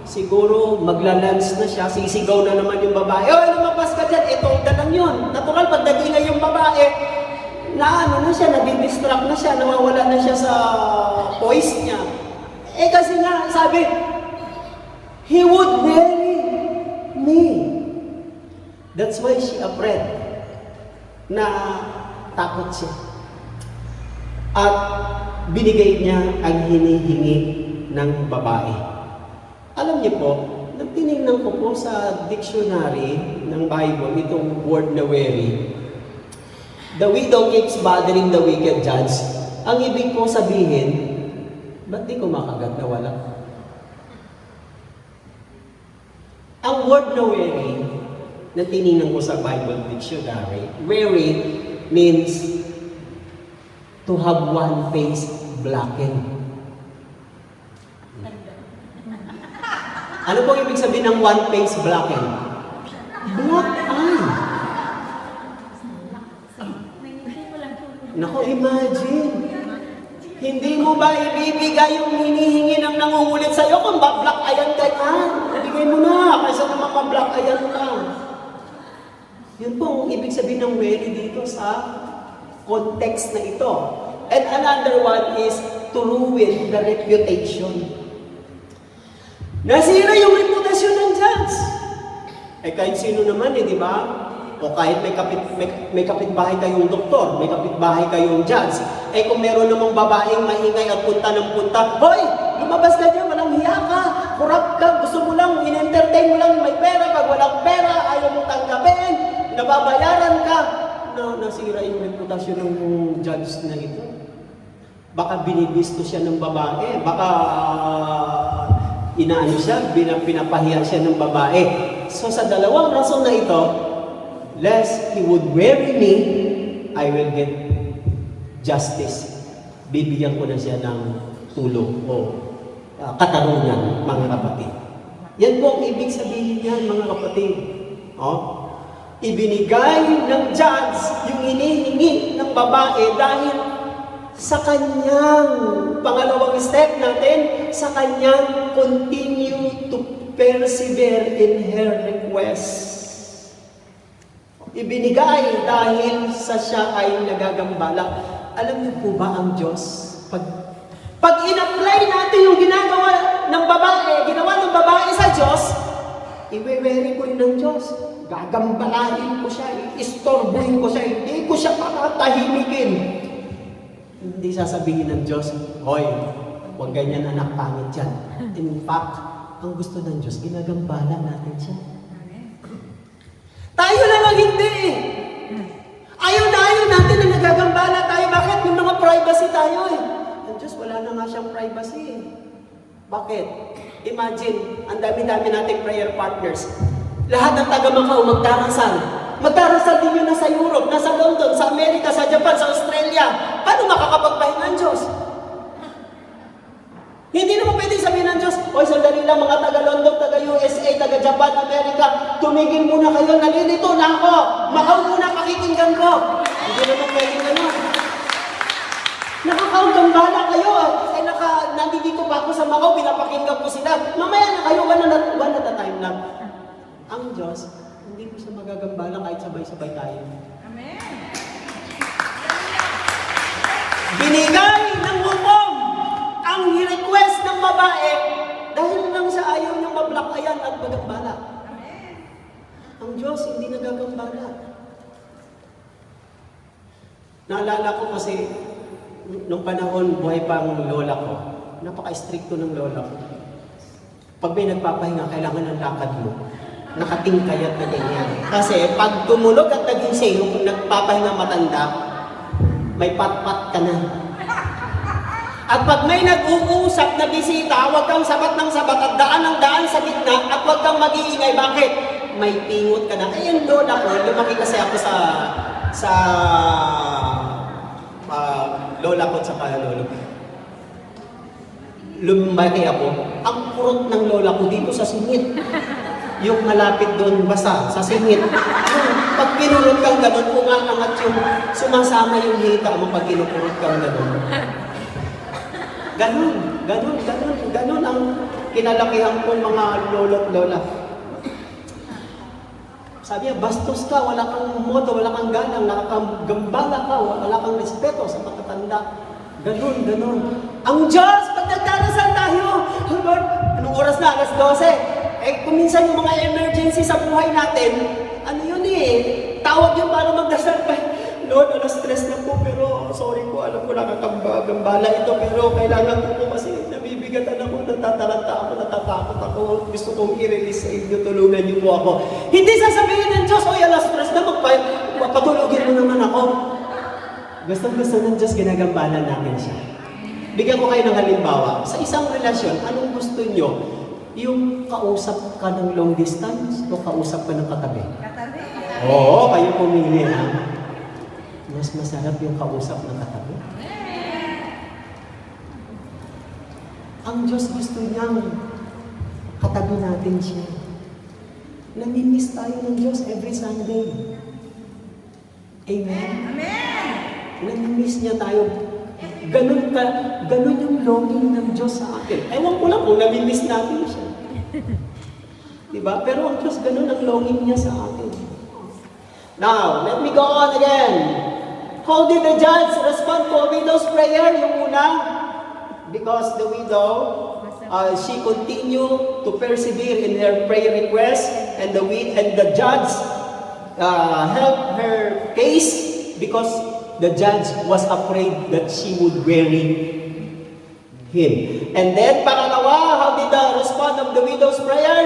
Siguro, maglalans na siya, sisigaw na naman yung babae, "Oy, lumabas ka dyan!" Ito, lang yun. Natural, pag nagingay yung babae, na siya, nadidistract na siya, nawawala na siya sa voice niya. Kasi nga, sabi, he would bury me. That's why she afraid. Na takot siya. At binigay niya ang hinihingi ng babae. Alam niyo po, nang tinignan ko po sa dictionary ng Bible, itong word na weary, the widow keeps bothering the wicked judge. Ang ibig po sabihin, ba't di ko makagat na wala? Ang word na weary, na tinignan ko sa Bible Dictionary, weary means to have one face blackened. Ano po ibig sabihin ng one face blackened? Black eye. Nako, imagine. Hindi mo ba ibibigay yung hinihingi ng nangungulit sa'yo kung ba-black ayan ka yan? Ibigay mo na, kaysa naman ma-black ayan ka. Yun po ang ibig sabihin ng weary dito sa context na ito. And another one is to ruin the reputation. Nasira yung reputasyon ng judge. Kahit sino naman di ba? O kahit may kapitbahay kayong doktor, may kapitbahay kayong judge, kung meron namang babaeng maingay at punta ng punta, "Hoy, lumabas ka dyan, walang hiya ka, kurap ka, gusto mo lang, in-entertain mo lang may pera, pag walang pera, ayaw mong tanggapin, nababayaran ka." nasira yung reputasyon ng judge na ito. Baka binibisto siya ng babae, baka inaano siya, pinapahiya siya ng babae. So sa dalawang rason na ito, lest he would weary me, I will get justice. Bibigyan ko na siya ng tulong o katarungan, mga kapatid. Yan po ang ibig sabihin niyan, mga kapatid. Ibinigay ng judge yung hinihingi ng babae dahil sa kanyang pangalawang step natin, sa kanyang continue to persevere in her request. Ibinigay dahil sa siya ay nagagambala. Alam niyo po ba ang Diyos? Pag in-apply natin yung ginagawa ng babae sa Diyos, iwe-very ko ng Diyos. Gagambalahin ko siya, istorbuhin ko siya, hindi ko siya pakatahimikin. Hindi sasabihin ng Diyos, hoy, huwag ganyan anak, pangit yan. In fact, ang gusto ng Diyos, ginagambala natin siya. Tayo lang ang hindi. Ayaw natin na nagagambala tayo. Bakit? May mga privacy tayo eh. Ang Diyos, wala na nga siyang privacy eh. Bakit? Imagine, ang dami-dami nating prayer partners. Lahat ng taga-Macau magdarasal. Magdarasal din yun nasa Europe, nasa London, sa Amerika, sa Japan, sa Australia. Paano makakapagpahinga ng Diyos? Hindi naman pwedeng sabihin ng Diyos, oy, sandali lang mga taga-London, taga-USA, taga-Japan, Amerika, tumigil muna kayo, nalilito na ako. Macau muna, pakikinggan ko. Hindi naman pwedeng gano'n. Nakakaunggambala kayo. Nandito pa ako sa Macau, pinapakinggan ko sila. Mamaya na kayo, one at a time lang. Ang Diyos, hindi ko siya magagambala kahit sabay-sabay tayo. Amen. Binigay ng hukom ang request ng babae dahil lang sa ayaw niyang mablakayan at magambala. Amen. Ang Diyos hindi nagagambala. Naalala ko kasi nung panahon buhay pa ang lola ko, napaka-stricto ng lola ko. Pag may nagpapahinga, kailangan ng lakad mo. Nakatingkayat na ganyan. Kasi pag tumulog at naging sayo, kung nagpapahinga matanda, may pat-pat ka na. At pag may nag-uusap na bisita, huwag kang sabat ng sabat at daan ng daan sa gitna at huwag kang mag-iingay. Bakit? May pingot ka na. Ayun, lola ko, lumaki kasi ako sa lola ko at sa lolo ko. Lumaki ako, ang kurot ng lola ko dito sa singit. Yung malapit doon basa, sa singit. Pag kinurot kang gano'n, umaangat yung sumasama yung hita mo pag kinukurot kang gano'n. Ganon ang kinalakihan kong mga lolo't lola. Sabi niya, bastos ka, wala kang modo, wala kang ganang, nakakagambala ka, wala kang respeto sa matatanda. Ganon. Ang Diyos, pag nagdarasal tayo, Lord, anong oras na? Alas 12. Kung minsan yung mga emergency sa buhay natin, ano yun eh, tawag yung para magdasal pa. Lord, alas 3 na po, pero sorry po, alam ko nakakagambala ito, pero kailangan ko po kasi nabibigatan ako, natataranta ako, natatakot ako, gusto kong i-release sa inyo, tulungan niyo po ako. Hindi sasabihin ng Diyos, oy, alas 3 na, magpatulogin mo naman ako. Gusto ng Diyos, ginagambala namin siya. Bigyan ko kayo ng halimbawa. Sa isang relasyon, anong gusto nyo? Yung kausap ka ng long distance o kausap ka ng katabi? Katabi. Oo, kayo pumili na. Mas masarap yung kausap ng katabi. Ang Diyos gusto niyang katabi natin siya. Namimiss tayo ng Diyos every Sunday. Amen? Amen. Namimiss niya tayo. Ganun yung longing ng Diyos sa atin. Ewan ko lang kung namimiss natin siya. Diba? Pero ang Diyos, ganun ang longing niya sa atin. Now, let me go on again. How did the judge respond to a widow's prayer? Yung una, because the widow, she continued to persevere in her prayer request, and the judge helped her case because the judge was afraid that she would weary him. And then, pangalawa, how did the respond of the widow's prayer?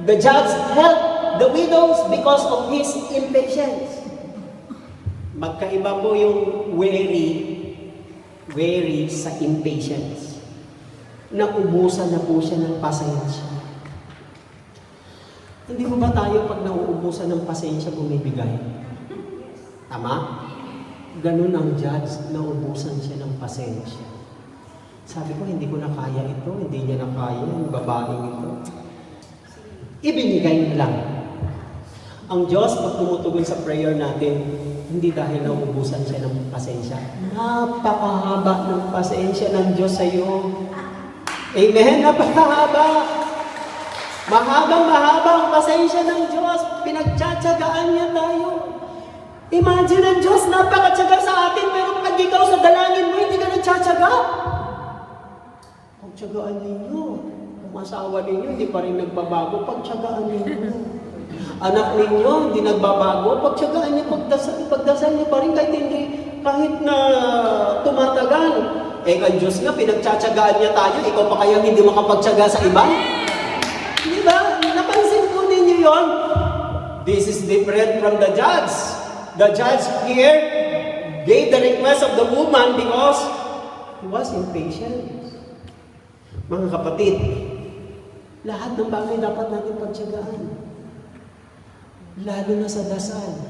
The judge helped the widows because of his impatience. Magkaiba po yung weary sa impatience. Naubusan na po siya ng pasensya. Hindi mo ba tayo pag nauubusan ng pasensya bumibigay? Tama? Ganun ang judge, naubusan siya ng pasensya. Sabi ko, hindi ko na kaya ito, hindi niya na kaya, yung babaeng ito. Ibinigay na lang. Ang Diyos, pag tumutugon sa prayer natin, hindi dahil nauubusan siya ng pasensya. Napakahaba ng pasensya ng Diyos sa iyo. Amen? Napakahaba. Mahabang-mahaba ang pasensya ng Diyos. Pinagtsatsagaan niya tayo. Imagine ang Diyos, napakatsaga sa atin, pero pag ikaw sa dalangin mo, hindi ka nagtsatsaga. Pagtsagaan ninyo. Kung asawa ninyo, hindi pa rin nagbabago, pagtsagaan ninyo. Anak ninyo, hindi nagbabago, pagtsagaan niyo, pagdasal niyo pa rin kahit na tumatagal. Eh, ang Diyos nga, pinagtsatsagaan niya tayo, ikaw pa kaya hindi makapagtsaga sa iba? Di ba? Napansin po ninyo yon? This is different from the judge. The judge here gave the request of the woman because he was impatient. Mga kapatid, lahat ng bagay dapat natin pagtsagaan. Lalo na sa dasal.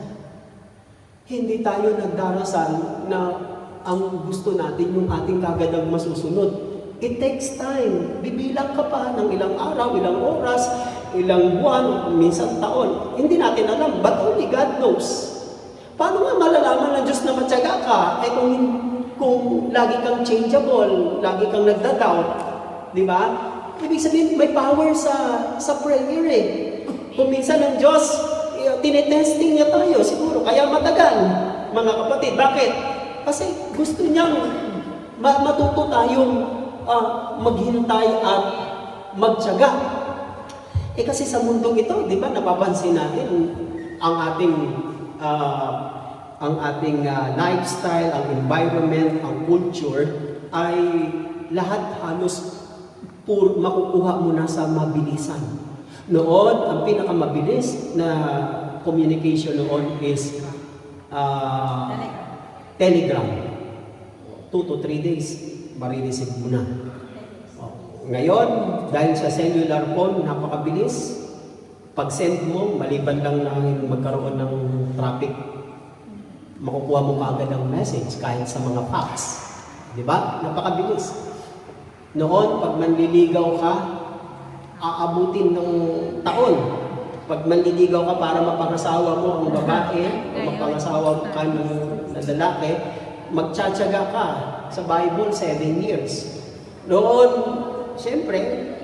Hindi tayo nagdarasal na ang gusto natin yung ating kagad ang masusunod. It takes time. Bibilang ka pa ng ilang araw, ilang oras, ilang buwan, minsan taon. Hindi natin alam, but only God knows. Paano nga malalaman ng Diyos na matyaga ka? Eh kung lagi kang changeable, lagi kang nagda-doubt, di ba? Ibig sabihin, may power sa prayer eh. Kung minsan ng Diyos, tinetesting niya tayo siguro, kaya matagal, mga kapatid. Bakit? Kasi gusto niyang matuto tayong maghintay at magtiyaga. Eh kasi sa mundong ito, di ba, napapansin natin ang ating lifestyle, ang environment, ang culture, ay lahat halos makukuha mo na sa mabilisan. Noon, ang pinakamabilis na communication noon is telegram. 2 to 3 days, marireceive mo na. Ngayon, dahil sa cellular phone, napakabilis. Pag-send mo, maliban lang na magkaroon ng traffic, makukuha mo kaagad ang message kahit sa mga fax. Di ba? Napakabilis. Noon, pag manliligaw ka, aabutin ng taon. Pag manliligaw ka para mapangasawa mo ang babae, o mapangasawa ka ng lalaki, magtsatsaga ka. Sa Bible, 7 years. Noon, siyempre,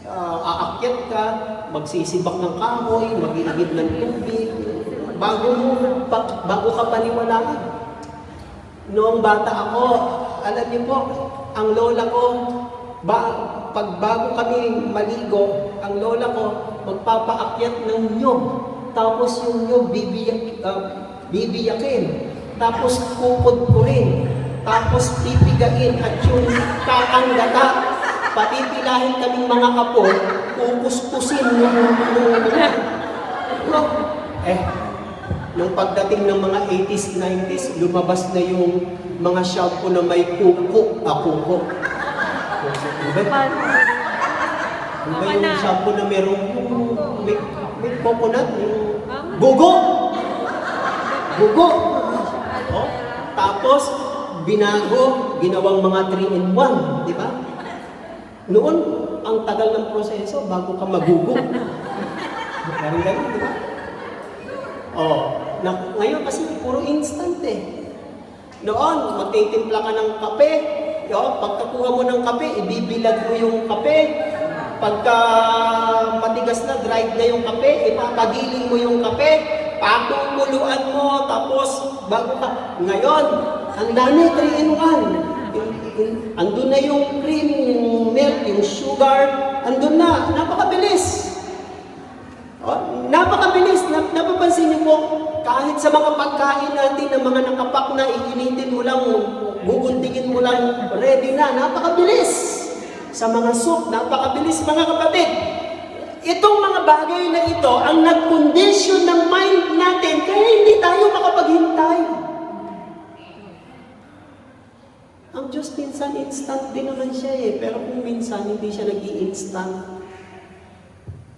aakyat ka, magsisibak ng kahoy, mag-iigib ng tubig, bago ka paniwalaan. Noong bata ako, alam niyo po, ang lola ko, pag bago kami maligo, ang lola ko, magpapaakyat ng nyog. Tapos yung nyog, bibiyakin. Tapos kukudkurin. Tapos pipigain at yung kakanggata. Patipilahin kaming mga kapo, kukuskusin nung pagdating ng mga 80s, 90s, lumabas na yung mga shampoo na may kuko. Diba yung shampoo na may coconut? Bugo! Oh, tapos, binago, ginawang mga 3-in-1, di ba? Noon, ang tagal ng proseso bago ka magugo. Parang ganun, di ba? Ngayon kasi puro instant eh. Noon, magtitimpla ka ng kape. Pagkakuha mo ng kape, ibibilad mo yung kape. Pagka matigas na, dried na yung kape, ipapagiling mo yung kape, pakukuluan mo, tapos bago ka. Ngayon, ang dami, 3-in-1. Andun na yung cream, yung milk, yung sugar, andun na. Napakabilis. Napakabilis. Napapansin niyo po, kahit sa mga pagkain natin ng mga nakapak na, iinitin mo lang, guguntingin mo lang, ready na. Napakabilis. Sa mga soup, napakabilis mga kapatid. Itong mga bagay na ito ang nagkondisyon ng mind natin kaya hindi tayo makapaghintay. Ang Diyos minsan instant din naman siya eh. Pero kung minsan hindi siya nag-i-instant,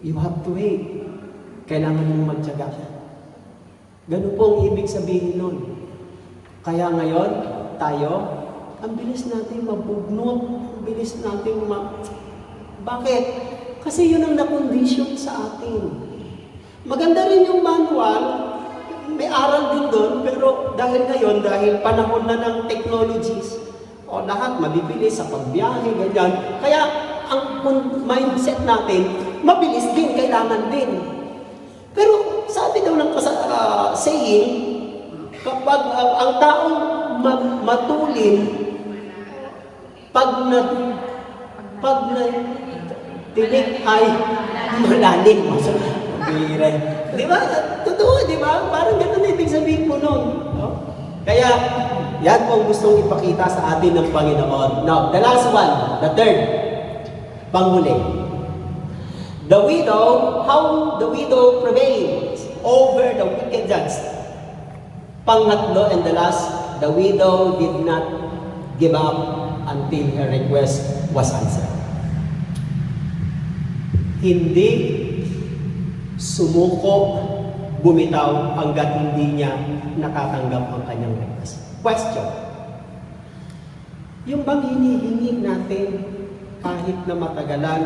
you have to wait. Kailangan mong magtiyaga. Ganun po ang ibig sabihin nun. Kaya ngayon, tayo, ang bilis natin mabugnot. Ang bilis natin Bakit? Kasi yun ang na-condition sa atin. Maganda rin yung manual, may aral din doon, pero dahil ngayon, dahil panahon na ng technologies, lahat mabibilis sa pagbiyahe, ganyan. Kaya ang mindset natin, mabilis din, kailangan din. Pero sabi daw ng saying, kapag ang taong matulin, pag tinig ay malalim. Di ba? Totoo, di ba? Parang ganun ibig sabihin mo nun. Kaya, yan po ang gustong ipakita sa atin ng Panginoon. Now, the last one, the third, panghuli. The widow, how the widow prevails over the wicked judge. Pangatlo and the last, the widow did not give up until her request was answered. Hindi sumuko, bumitaw hanggat hindi niya natatanggap ang kanyang request. Question. Yung bang hinihingi natin kahit na matagalan,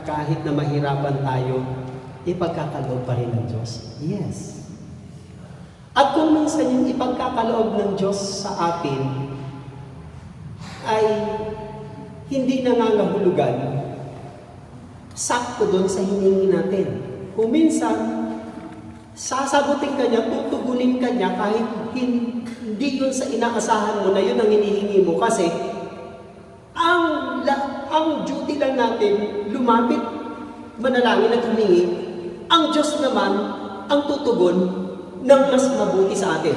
kahit na mahirapan tayo, ipagkakaloob pa rin ng Diyos? Yes. At kung minsan yung ipagkakaloob ng Diyos sa atin ay hindi nangangahulugan, sakto doon sa hiningi natin. Kung minsan, sasagutin ka niya, tutugunin ka niya kahit hindi yun sa inaasahan mo na yun ang hinihingi mo. Kasi, ang duty lang natin, lumapit, manalangin at humingi. Ang Diyos naman, ang tutugon ng mas mabuti sa atin.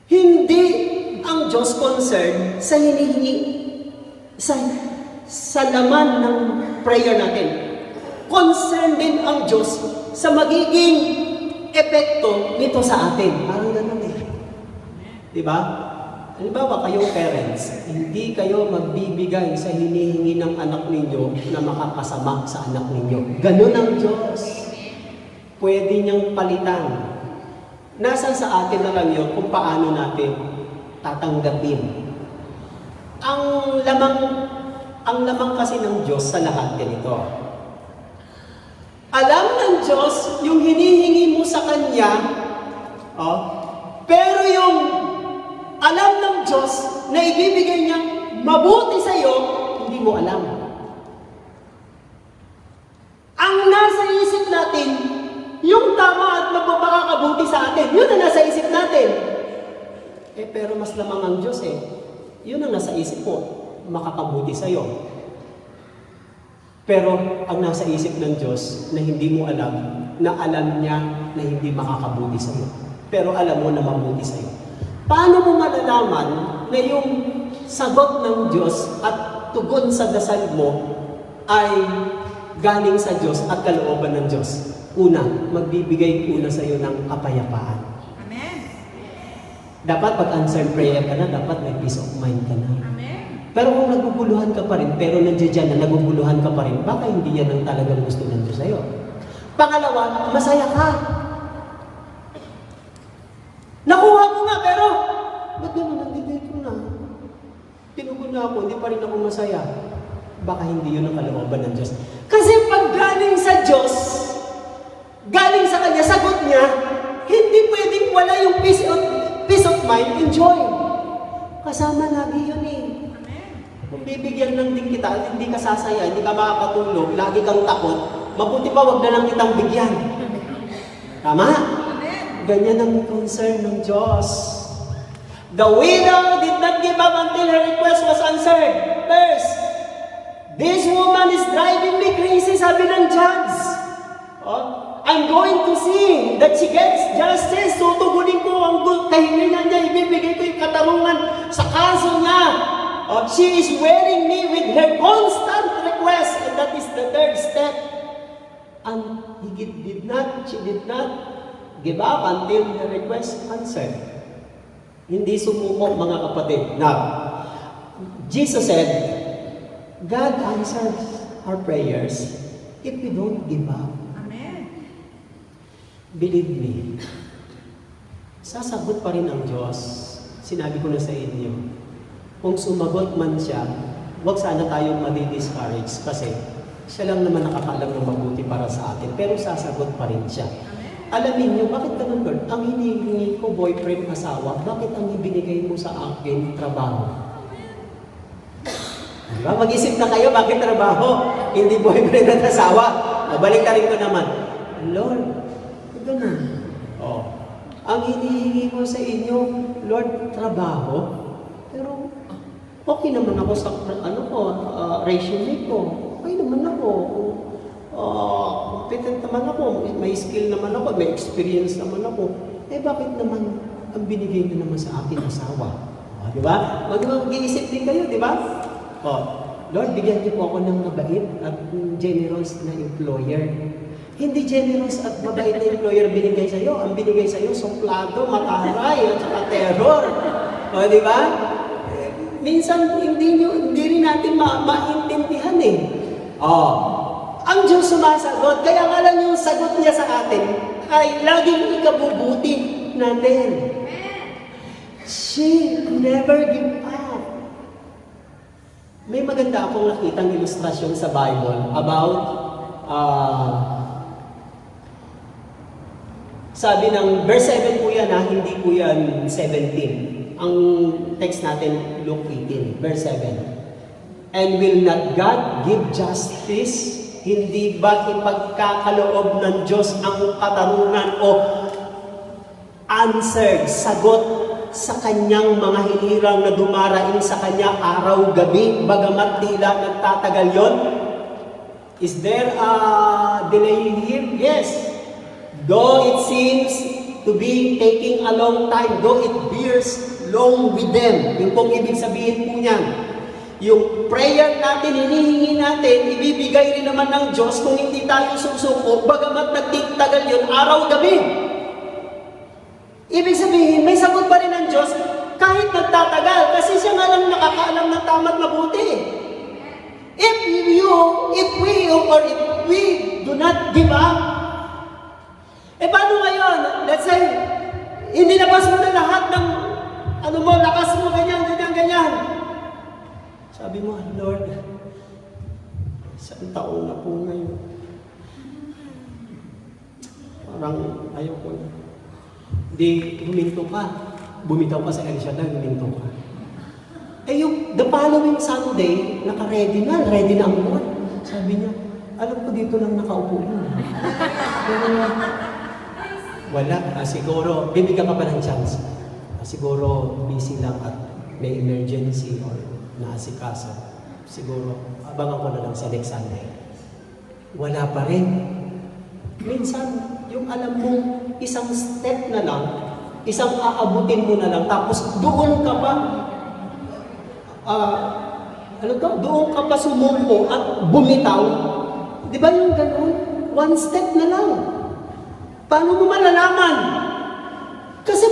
Hindi ang Diyos concerned sa hinihingi, sa laman ng prayer natin. Concerned din ang Diyos sa magiging epekto nito sa atin. Parang ganun eh. Diba? Halimbawa kayong parents, hindi kayo magbibigay sa hinihingi ng anak ninyo na makakasama sa anak ninyo. Ganun ang Diyos. Pwede niyang palitan. Nasa sa atin na lang yun kung paano natin tatanggapin. Ang lamang kasi ng Diyos sa lahat ganito. Alam ng Diyos yung hinihingi mo sa Kanya, pero yung alam ng Diyos na ibibigay niya mabuti sa iyo, hindi mo alam. Ang nasa isip natin, yung tama at magpapakakabuti sa atin, yun ang nasa isip natin. Pero mas lamang ang Diyos yun ang nasa isip mo, makakabuti sa iyo. Pero ang nasa isip ng Diyos na hindi mo alam, na alam niya na hindi makakabuti sa iyo. Pero alam mo na mabuti sa iyo. Paano mo malalaman na yung sagot ng Diyos at tugon sa dasal mo ay galing sa Diyos at kalooban ng Diyos? Una, magbibigay una sa iyo ng kapayapaan. Amen. Dapat pag-answer prayer ka na, dapat may peace of mind ka na. Amen. Pero kung naguguluhan ka pa rin, pero nandiyan na naguguluhan ka pa rin, baka hindi yan ang talagang gusto ng Diyos sa'yo. Pangalawa, masaya ka. Nakuha mo nga, pero ba't naman nandito na? Tinugon na ako, hindi pa rin ako masaya. Baka hindi yun ang kalooban ng Diyos. Kasi pag galing sa Diyos, galing sa Kanya, sagot niya, hindi pwedeng wala yung peace of mind and joy. Kasama lagi yun Kung bibigyan lang din kita, hindi ka sasaya, hindi ka makakatulog, lagi kang takot, mabuti pa wag na lang kitang bigyan. Tama? Ganyan ang concern ng Diyos. The widow did not give up until her request was answered. First, this woman is driving me crazy, sabi ng judge. I'm going to see that she gets justice. Tutugunin ko ang kahilingan niya, ibibigay ko yung katarungan sa kaso niya. She is wearing me with her constant request, and that is the third step. And she did not give up until the request answered. Hindi sumuko, mga kapatid. Now, Jesus said, God answers our prayers if we don't give up. Amen. Believe me, sasagot pa rin ang Diyos. Sinabi ko na sa inyo, kung sumagot man siya, huwag sana tayong madi-discourage kasi siya lang naman nakakaalam ng mabuti para sa atin. Pero sasagot pa rin siya. Alamin niyo, bakit naman Lord, ang hinihingi ko boyfriend, asawa, bakit ang ibinigay mo sa akin trabaho? Diba? Mag-isip na kayo, bakit trabaho? Hindi boyfriend at asawa. Mabalik ka rin ko naman. Lord, ganun. Oh. Ang hinihingi ko sa inyo, Lord, trabaho. Pero okay naman ako sa resume ko. Okay naman ako. Competent naman ako. May skill naman ako. May experience naman ako. Eh bakit naman ang binigay niyo naman sa akin asawa? Oh, di ba? Mag-iisip din kayo, di ba? Oh, Lord, bigyan niyo po ako ng mabait at generous na employer. Hindi generous at mabait na employer binigay sa iyo. Ang binigay sa iyo, suplado, mataray, at saka terror. O, di ba? Minsan, hindi rin natin maintindihan eh. Ang Diyos sumasagot, kaya nga lang yung sagot niya sa atin ay laging ikabubuti natin. She never give up. May maganda akong nakitang ilustrasyon sa Bible about sabi ng verse 7 po yan, hindi po yan 17. Ang text natin, Luke 18, verse 7. And will not God give justice? Hindi ba ipagkakaloob ng Diyos ang katarungan o answered, sagot sa kanyang mga hinirang na dumaraing sa kanya araw-gabi, bagamat tila nagtatagal yon? Is there a delay here? Yes. Though it seems to be taking a long time, though it bears long with them. Yung pong ibig sabihin po niyan. Yung prayer natin, hinihingi natin, ibibigay rin naman ng Diyos kung hindi tayo susuko, bagamat nagtitagal yun araw-gabi. Ibig sabihin, may sagot pa rin ng Diyos kahit nagtatagal, kasi siya nga lang nakakaalam ng tama't mabuti. If we do not give up, paano ngayon? Let's say, inilabas mo na lahat ng lakas mo, ganyan. Sabi mo, Lord, isang taon na po ngayon. Parang ayoko na. Di, huminto ka. Bumitaw ka sa El Shaddai, huminto ka. The following Sunday, naka-ready na ang Lord. Sabi niya, alam ko dito lang nakaupo yun. Wala. Siguro, bibigyan ka pa ng chance. Siguro, busy lang at may emergency or naasikaso. Siguro, abangan ko na lang sa next Sunday. Wala pa rin. Minsan, yung alam mo, isang step na lang, isang aabutin mo na lang, tapos doon ka pa, doon ka pa sumumpo at bumitaw. Di ba yung ganun? One step na lang. Paano mo malalaman? Kasi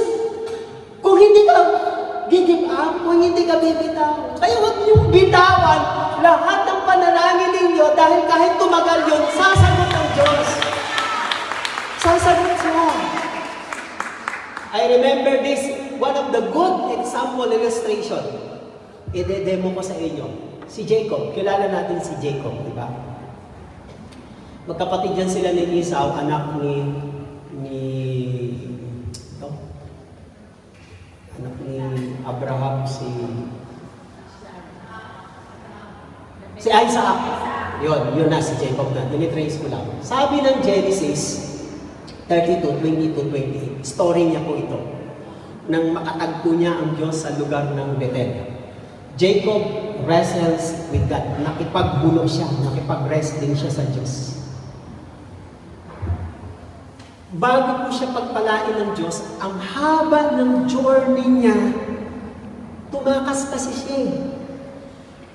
kung hindi ka give up, kung hindi ka bibitaw, kaya huwag niyong bitawan lahat ng panalangin ninyo dahil kahit tumagal yun, sasagot ang Diyos. Sasagot siya. I remember this, one of the good example illustration. I-demo ko sa inyo. Si Jacob, kilala natin si Jacob, di ba? Magkapatid yan sila ni Esau, anak ni Abraham, si Isaac. Yun na si Jacob na. Dinitrace ko lang. Sabi ng Genesis 32, 22, 28, story niya po ito. Nang makatagpo niya ang Diyos sa lugar ng Bethel. Jacob wrestles with God. Nakipagbulo siya, nakipag-wrestling siya sa Diyos. Bago po siya pagpalain ng Diyos, ang haba ng journey niya, tumakas kasi siya.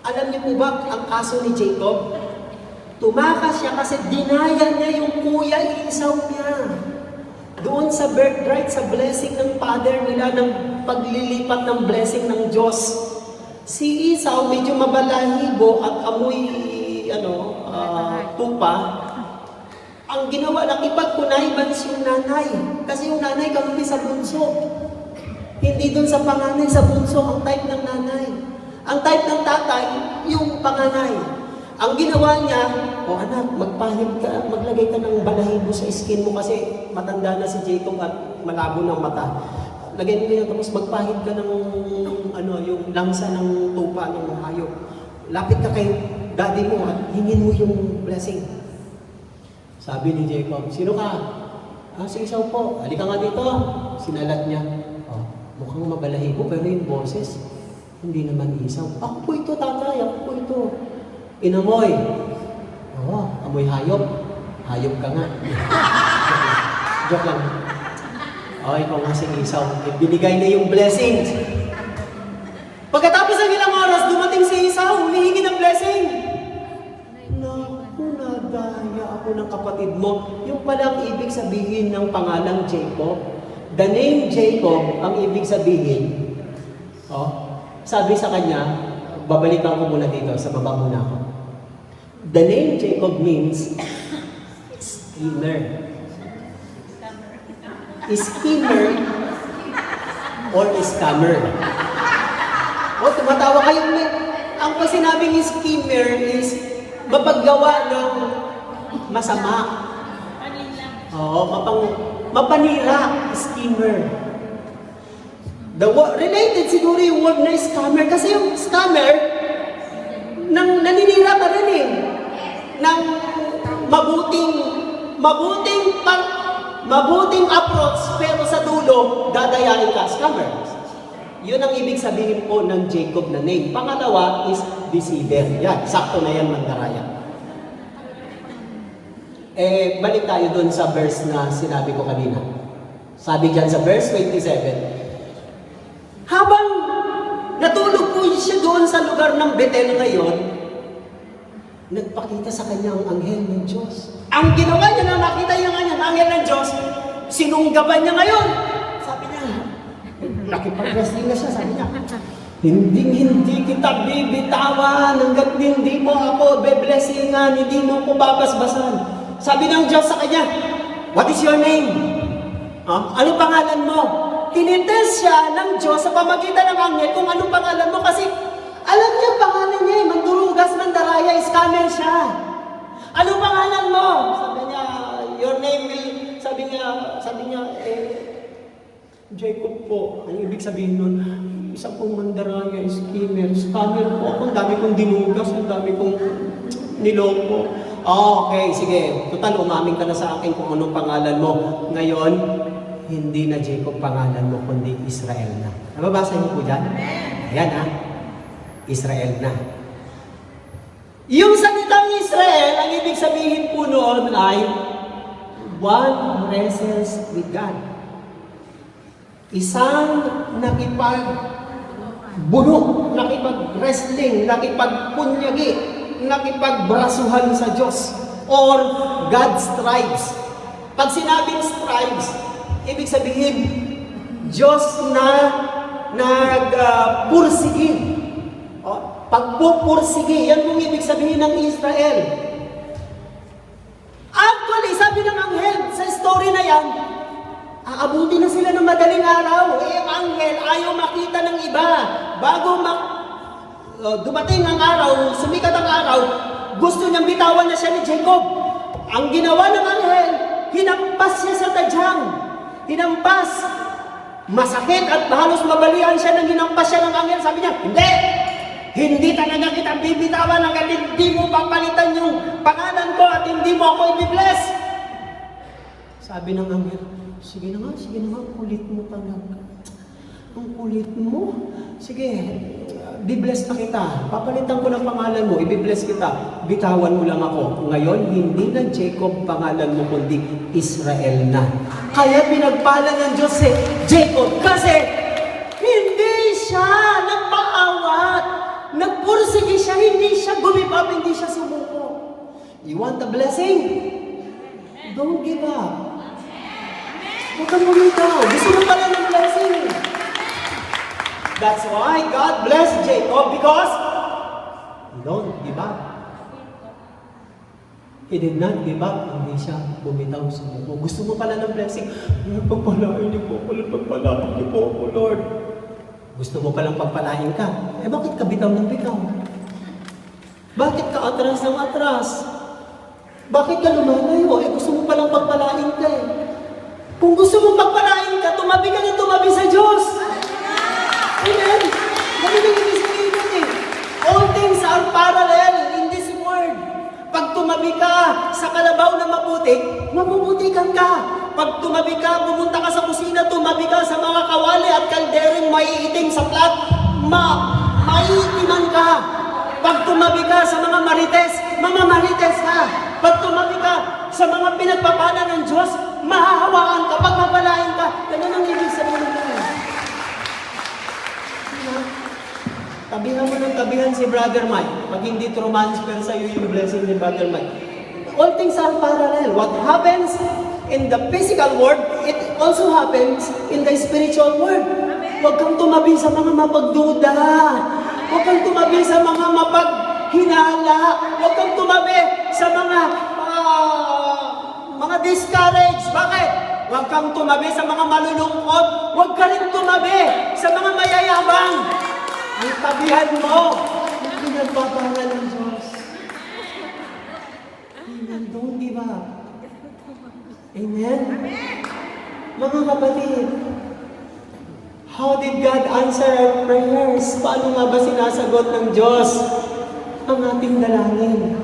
Alam niyo po ba ang kaso ni Jacob? Tumakas siya kasi dinaya niya yung kuya Esau niya. Doon sa birthright, sa blessing ng father nila, ng paglilipat ng blessing ng Diyos. Si Esau medyo mabalahibo at amoy tupa. Ang ginawa, nakipagkunayban si yung nanay. Kasi yung nanay kampi sa bunso. Hindi doon sa panganay, sa bunso ang type ng nanay. Ang type ng tatay, yung panganay. Ang ginawa niya, anak, magpahid ka, maglagay ka ng balahibo sa skin mo kasi matanda na si Jacob at malabo ng mata. Lagay mo yun, tapos magpahid ka ng yung langsa ng tupa ng hayop. Lapit ka kay daddy mo at hingin mo yung blessing. Sabi ni Jacob, sino ka? Si Esau po. Halika nga dito. Sinalat niya. Mukhang mabalahibo pero yung boses, hindi naman Esau. Ako po ito, tatay. Ako po ito. Inamoy. Amoy hayop. Hayop ka nga. Joke lang. Ikaw nga si Esau. Binigay na yung blessings. Pagkatapos ng ilang oras, dumating si Esau, humihingi ng blessing. Naku, nadaya ako ng kapatid mo. Yung palang ibig sabihin ng pangalang Jacob, the name Jacob, ang ibig sabihin, sabi sa kanya, babalikan ko muna dito, sa baba muna ako. The name Jacob means schemer. Schemer or scammer. Tumatawa kayo. Ang pag sinabing schemer is mapaggawa ng masama. Mapanira, schemer. Related siguro yung word na scammer kasi yung scammer naninira ka rin ng mabuting approach pero sa dulo dadayain ka, scammer. Yun ang ibig sabihin po ng Jacob na name. Pangalawa is deceiver. Yan, sakto na yan, mandaraya. Balik tayo dun sa verse na sinabi ko kanina. Sabi dyan sa verse 27, habang natulog po siya doon sa lugar ng Bethel ngayon, nagpakita sa kanya ang anghel ng Diyos. Ang ginawa niya na nakita niya nga ang anghel ng Diyos, sinunggaban niya ngayon. Sabi niya, nakipag-wrestling na siya, sabi niya, hindi kita bibitawan hanggat hindi mo ako beblessingan, hindi mo ako babasbasan. Sabi ng Diyos sa kanya, what is your name? Ano pangalan mo? Tinitest siya ng Diyos sa pamagitan ng anghel kung anong pangalan mo kasi alam niya pangalan niya, mandurugas, mandaraya, scammer siya. Anong pangalan mo? Sabi niya, your name will, sabi niya, Jacob po. Ang ibig sabihin nun, isa pong mandaraya, scammer po. Ang dami kong dinugas, ang dami kong niloko. Okay, sige. Total, umamin ka na sa akin kung anong pangalan mo. Ngayon, hindi na Jacob pangalan mo, kundi Israel na. Nababasa niyo po dyan? Ayan Israel na. Yung salitang Israel, ang ibig sabihin po noon ay one who wrestles with God. Isang nakipag-bulok, nakipag-wrestling, nakipag-punyagi, nakipag-brasuhan sa Diyos or God's tribes. Pag sinabing tribes, ibig sabihin, Diyos na nagpursige. Pagpupursige, yan mong ibig sabihin ng Israel. Actually, sabi ng anghel sa story na yan, aabuti na sila ng madaling araw. Ang anghel ayaw makita ng iba. Bago dumating ang araw, sumikat ang araw, gusto niyang bitawan na siya ni Jacob. Ang ginawa ng anghel, hinampas siya sa tadyang. Hinampas. Masakit at halos mabalian siya nang hinampas siya ng anghel. Sabi niya, hindi talaga kita bibitawan hanggang hindi mo papalitan yung pangalan ko at hindi mo ako i-bless. Sabi ng anghel, sige na nga, kulit mo talaga. Ang kulit mo? Sige, bibless na kita. Papalitan ko ng pangalan mo, i-bless kita. Bitawan mo lang ako. Ngayon, hindi na Jacob pangalan mo, kundi Israel na. Kaya pinagpala ng Diyos si Jacob kasi hindi siya nagpaawat. Nagpursige siya, hindi siya gumibab, hindi siya sumuko. You want a blessing? Don't give up. Huwag kang bumitaw. Gusto mo pala ng blessing. That's why God blessed Jacob because he don't give up. He did not give up. Hindi siya bumitaw, sumuko. Gusto mo pala ng blessing? Pagpalain niyo po ako, pagpalain niyo po ako, Lord. Gusto mo palang pagpalain ka? Bakit ka bitaw ng bitaw? Bakit ka atras ng atras? Bakit ka lumalayo? Gusto mo palang pagpalain ka eh. Kung gusto mo pagpalain ka, tumabi ka na tumabi sa Diyos. Amen? Ganun yung ibig sabihin nun eh. All things are parallel in this world. Pag tumabi ka sa kalabaw na maputi, mabubutikan ka. Pag tumabi ka, pumunta ka sa kusina, tumabi ka sa mga kawali at kaldereng maiitim sa plat, maiitiman ka. Pag tumabi ka sa mga marites ka. Pag tumabi ka sa mga pinagpapala ng Diyos, mahahawaan ka, pagpapalain ka. Ganun ang ibig sabihin nila. Tabihan mo ng tabihan si Brother Mike. Pag hindi transfer sa iyo yung blessing ni Brother Mike. All things are parallel. What happens in the physical world, it also happens in the spiritual world. Huwag kang tumabi sa mga mapagduda. Huwag kang tumabi sa mga mapaghinala. Huwag kang tumabi sa mga discouraged. Bakit? Huwag kang tumabi sa mga malulungkot. Huwag ka rin tumabi sa mga mayayabang. Ang tabihan mo, yung pinagpapala ng Diyos. Amen. Don't give up. Amen? Mga kapatid, how did God answer our prayers? Paano nga ba sinasagot ng Diyos ang ating dalangin?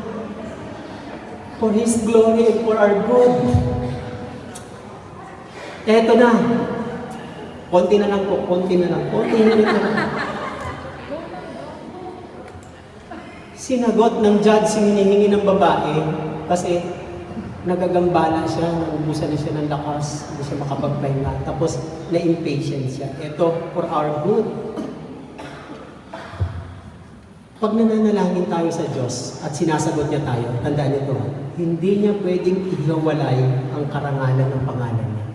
For His glory and for our good. Eto na. Konti na lang. Sinagot ng judge yung hinihingi ng babae kasi nagagambala siya, naubusan na siya ng lakas, hindi siya makapagpahinga. Tapos, na-impatient siya. Ito, for our good. Pag nananalangin tayo sa Diyos at sinasagot niya tayo, tandaan niyo ito, hindi niya pwedeng ihiwalay ang karangalan ng pangalan niya.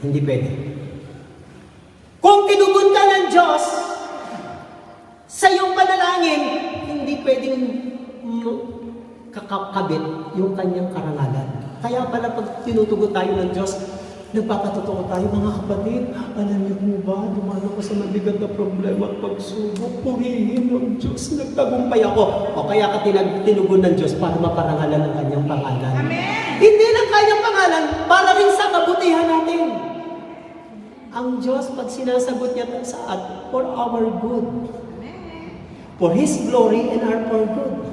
Hindi pwede. Kung tinugon ka ng Diyos sa iyong panalangin, hindi pwedeng kakabit yung kanyang karangalan. Kaya pala pag tinutugon tayo ng Diyos, nagpapatotoo tayo, mga kapatid, alam niyo mo ba, dumalo ko sa mabigat na problema at pagsubok, purihin ng Diyos, nagtagumpay ako. O kaya ka tinugon ng Diyos para maparangalan ang kanyang pangalan. Amen! Hindi lang kanyang pangalan, para rin sa kabutihan natin. Ang Diyos, pag sinasagot niya sa at for our good. For His glory and our for good.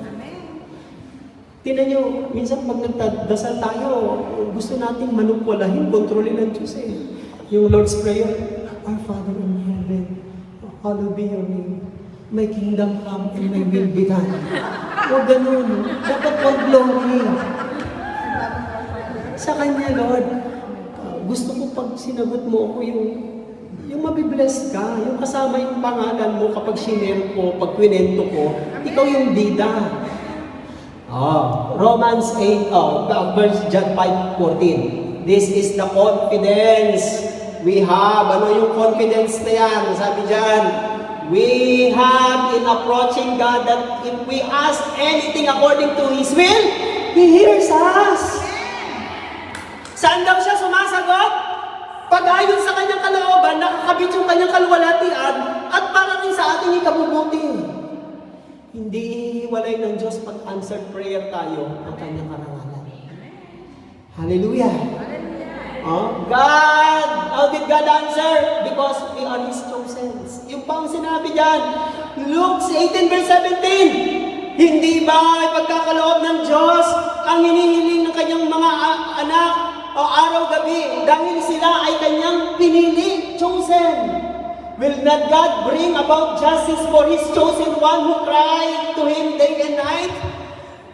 Tingnan nyo, minsan pag nagdasal tayo, gusto nating manupulahin, kontrolin ng Diyos eh. Yung Lord's Prayer, Our Father in heaven, hallowed be your name. My kingdom come and my will be done. Huwag ganun. Dapat all glory. Sa Kanya, Lord, gusto ko pag sinagot mo ako yung mabibless ka, yung kasama yung pangalan mo kapag sinero ko, pag kwinento ko, ikaw yung bida. Romans 8, verse John 5:14. This is the confidence we have. Ano yung confidence na yan? Sabi dyan, we have in approaching God that if we ask anything according to His will, He hears us. Saan daw siya sumasagot? Pag-ayon sa kanyang kalooban, nakakabit yung kanyang kaluwalhatian at para rin sa ating ikabubuti. Hindi hihiwalay ng Diyos pag answered prayer tayo ang kanyang karangalan. Hallelujah! God! How did God answer? Because we are His chosen. Yung pang sinabi dyan, Luke 18 verse 17, hindi ba ay pagkakaloob ng Diyos ang hinihiling ng kanyang mga anak o araw-gabi dahil sila ay kanyang pinili, chosen? Will not God bring about justice for His chosen one who cried to Him day and night?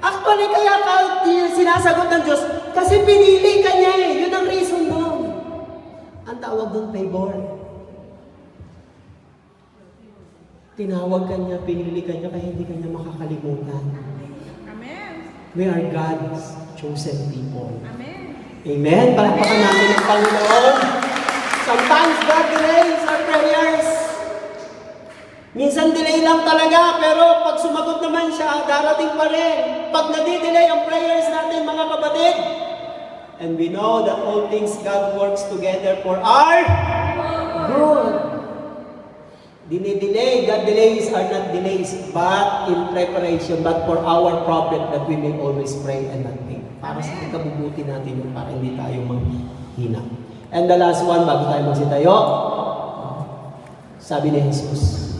Actually, kaya sinasagot ng Diyos, kasi pinili ka niya eh. Yun ang reason doon. Ang tawag doon, favor. Tinawag ka niya, pinili ka niya, kaya hindi ka niya makakalimutan. Amen. We are God's chosen people. Amen. Amen? Palakpakan natin ang Panginoon. Sometimes God delays our prayers. Minsan delay lang talaga, pero pag sumagot naman siya, darating pa rin. Pag nadidelay ang prayers natin, mga kapatid, and we know that all things God works together for our good. Dinidelay, God delays are not delays, but in preparation, but for our profit that we may always pray and not faint. Para sa ikabubuti natin yun, para hindi tayo manghina. And the last one, bago tayo magsitayo, sabi ni Jesus,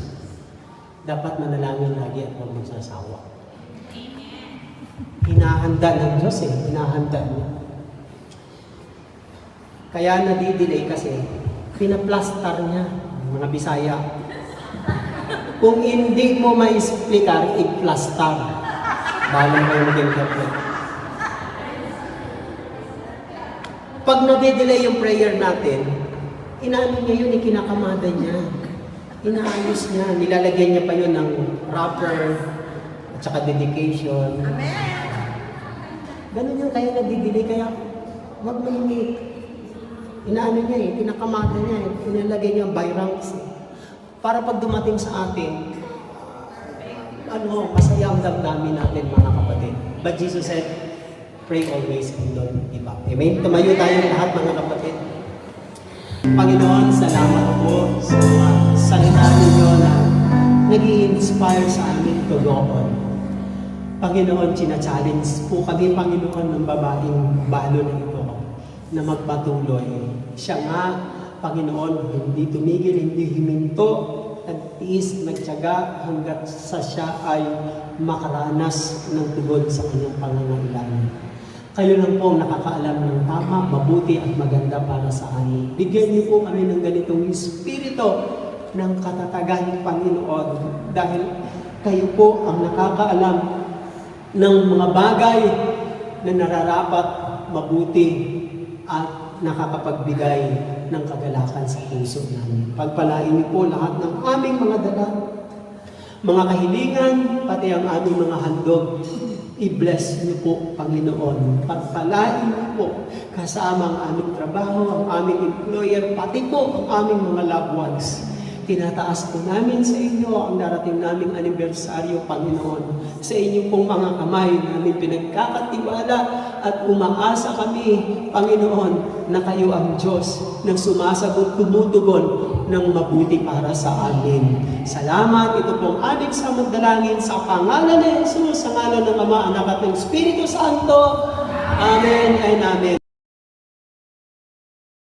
dapat manalangin lagi at huwag magsasawa. Hinahanda ng Diyos hinahanda niya. Kaya nadidelay kasi, pinaplastar niya, mga Bisaya. Kung hindi mo ma-explicar, i-plastar. Balang kayo mag-interpret. Pag nadidelay yung prayer natin, inaano niya yun, ikinakamada niya. Inaayos niya, nilalagyan niya pa yun ng wrapper at saka dedication. Amen. Ganun yung kaya nadidelay, kaya huwag mainit. Inaano niya kinakamada niya inilagay niya by ranks. Para pag dumating sa atin, masaya ang damdamin natin, mga kapatid. But Jesus said, pray always and don't give up. Amen? Tumayo tayo lahat, mga kapatid. Panginoon, salamat po sa mga salita ninyo na nag-i-inspire sa amin to go on. Panginoon, china-challenge po kami, Panginoon, ng babaeng balo na ito na magpatuloy. Siya nga, Panginoon, hindi tumigil, hindi huminto, nagtiis, nagtiyaga hanggat sa siya ay makaranas ng tugon sa kanyang pangangailangan. Kayo lang po ang nakakaalam ng tama, mabuti at maganda para sa amin. Bigyan niyo po kami ng ganitong espiritu ng katatagan, Panginoon, dahil kayo po ang nakakaalam ng mga bagay na nararapat, mabuti at nakakapagbigay ng kagalakan sa puso namin. Pagpalain niyo po lahat ng aming mga dala, mga kahilingan, pati ang aming mga handog. I-bless niyo po, Panginoon. Pagpalain niyo po kasama ang aming trabaho, ang aming employer, pati po ang aming mga loved ones. Tinataas po namin sa inyo ang darating naming anibersaryo, Panginoon. Sa inyong pong mga kamay namin pinagkakatiwala at umaasa kami, Panginoon, na kayo ang Diyos na sumasagot, tumutugon ng mabuti para sa amin. Salamat, ito pong aming samantalangin sa pangalan ni Jesus, sa ngalan ng Ama, Anak at ng Espiritu Santo. Amen and Amen.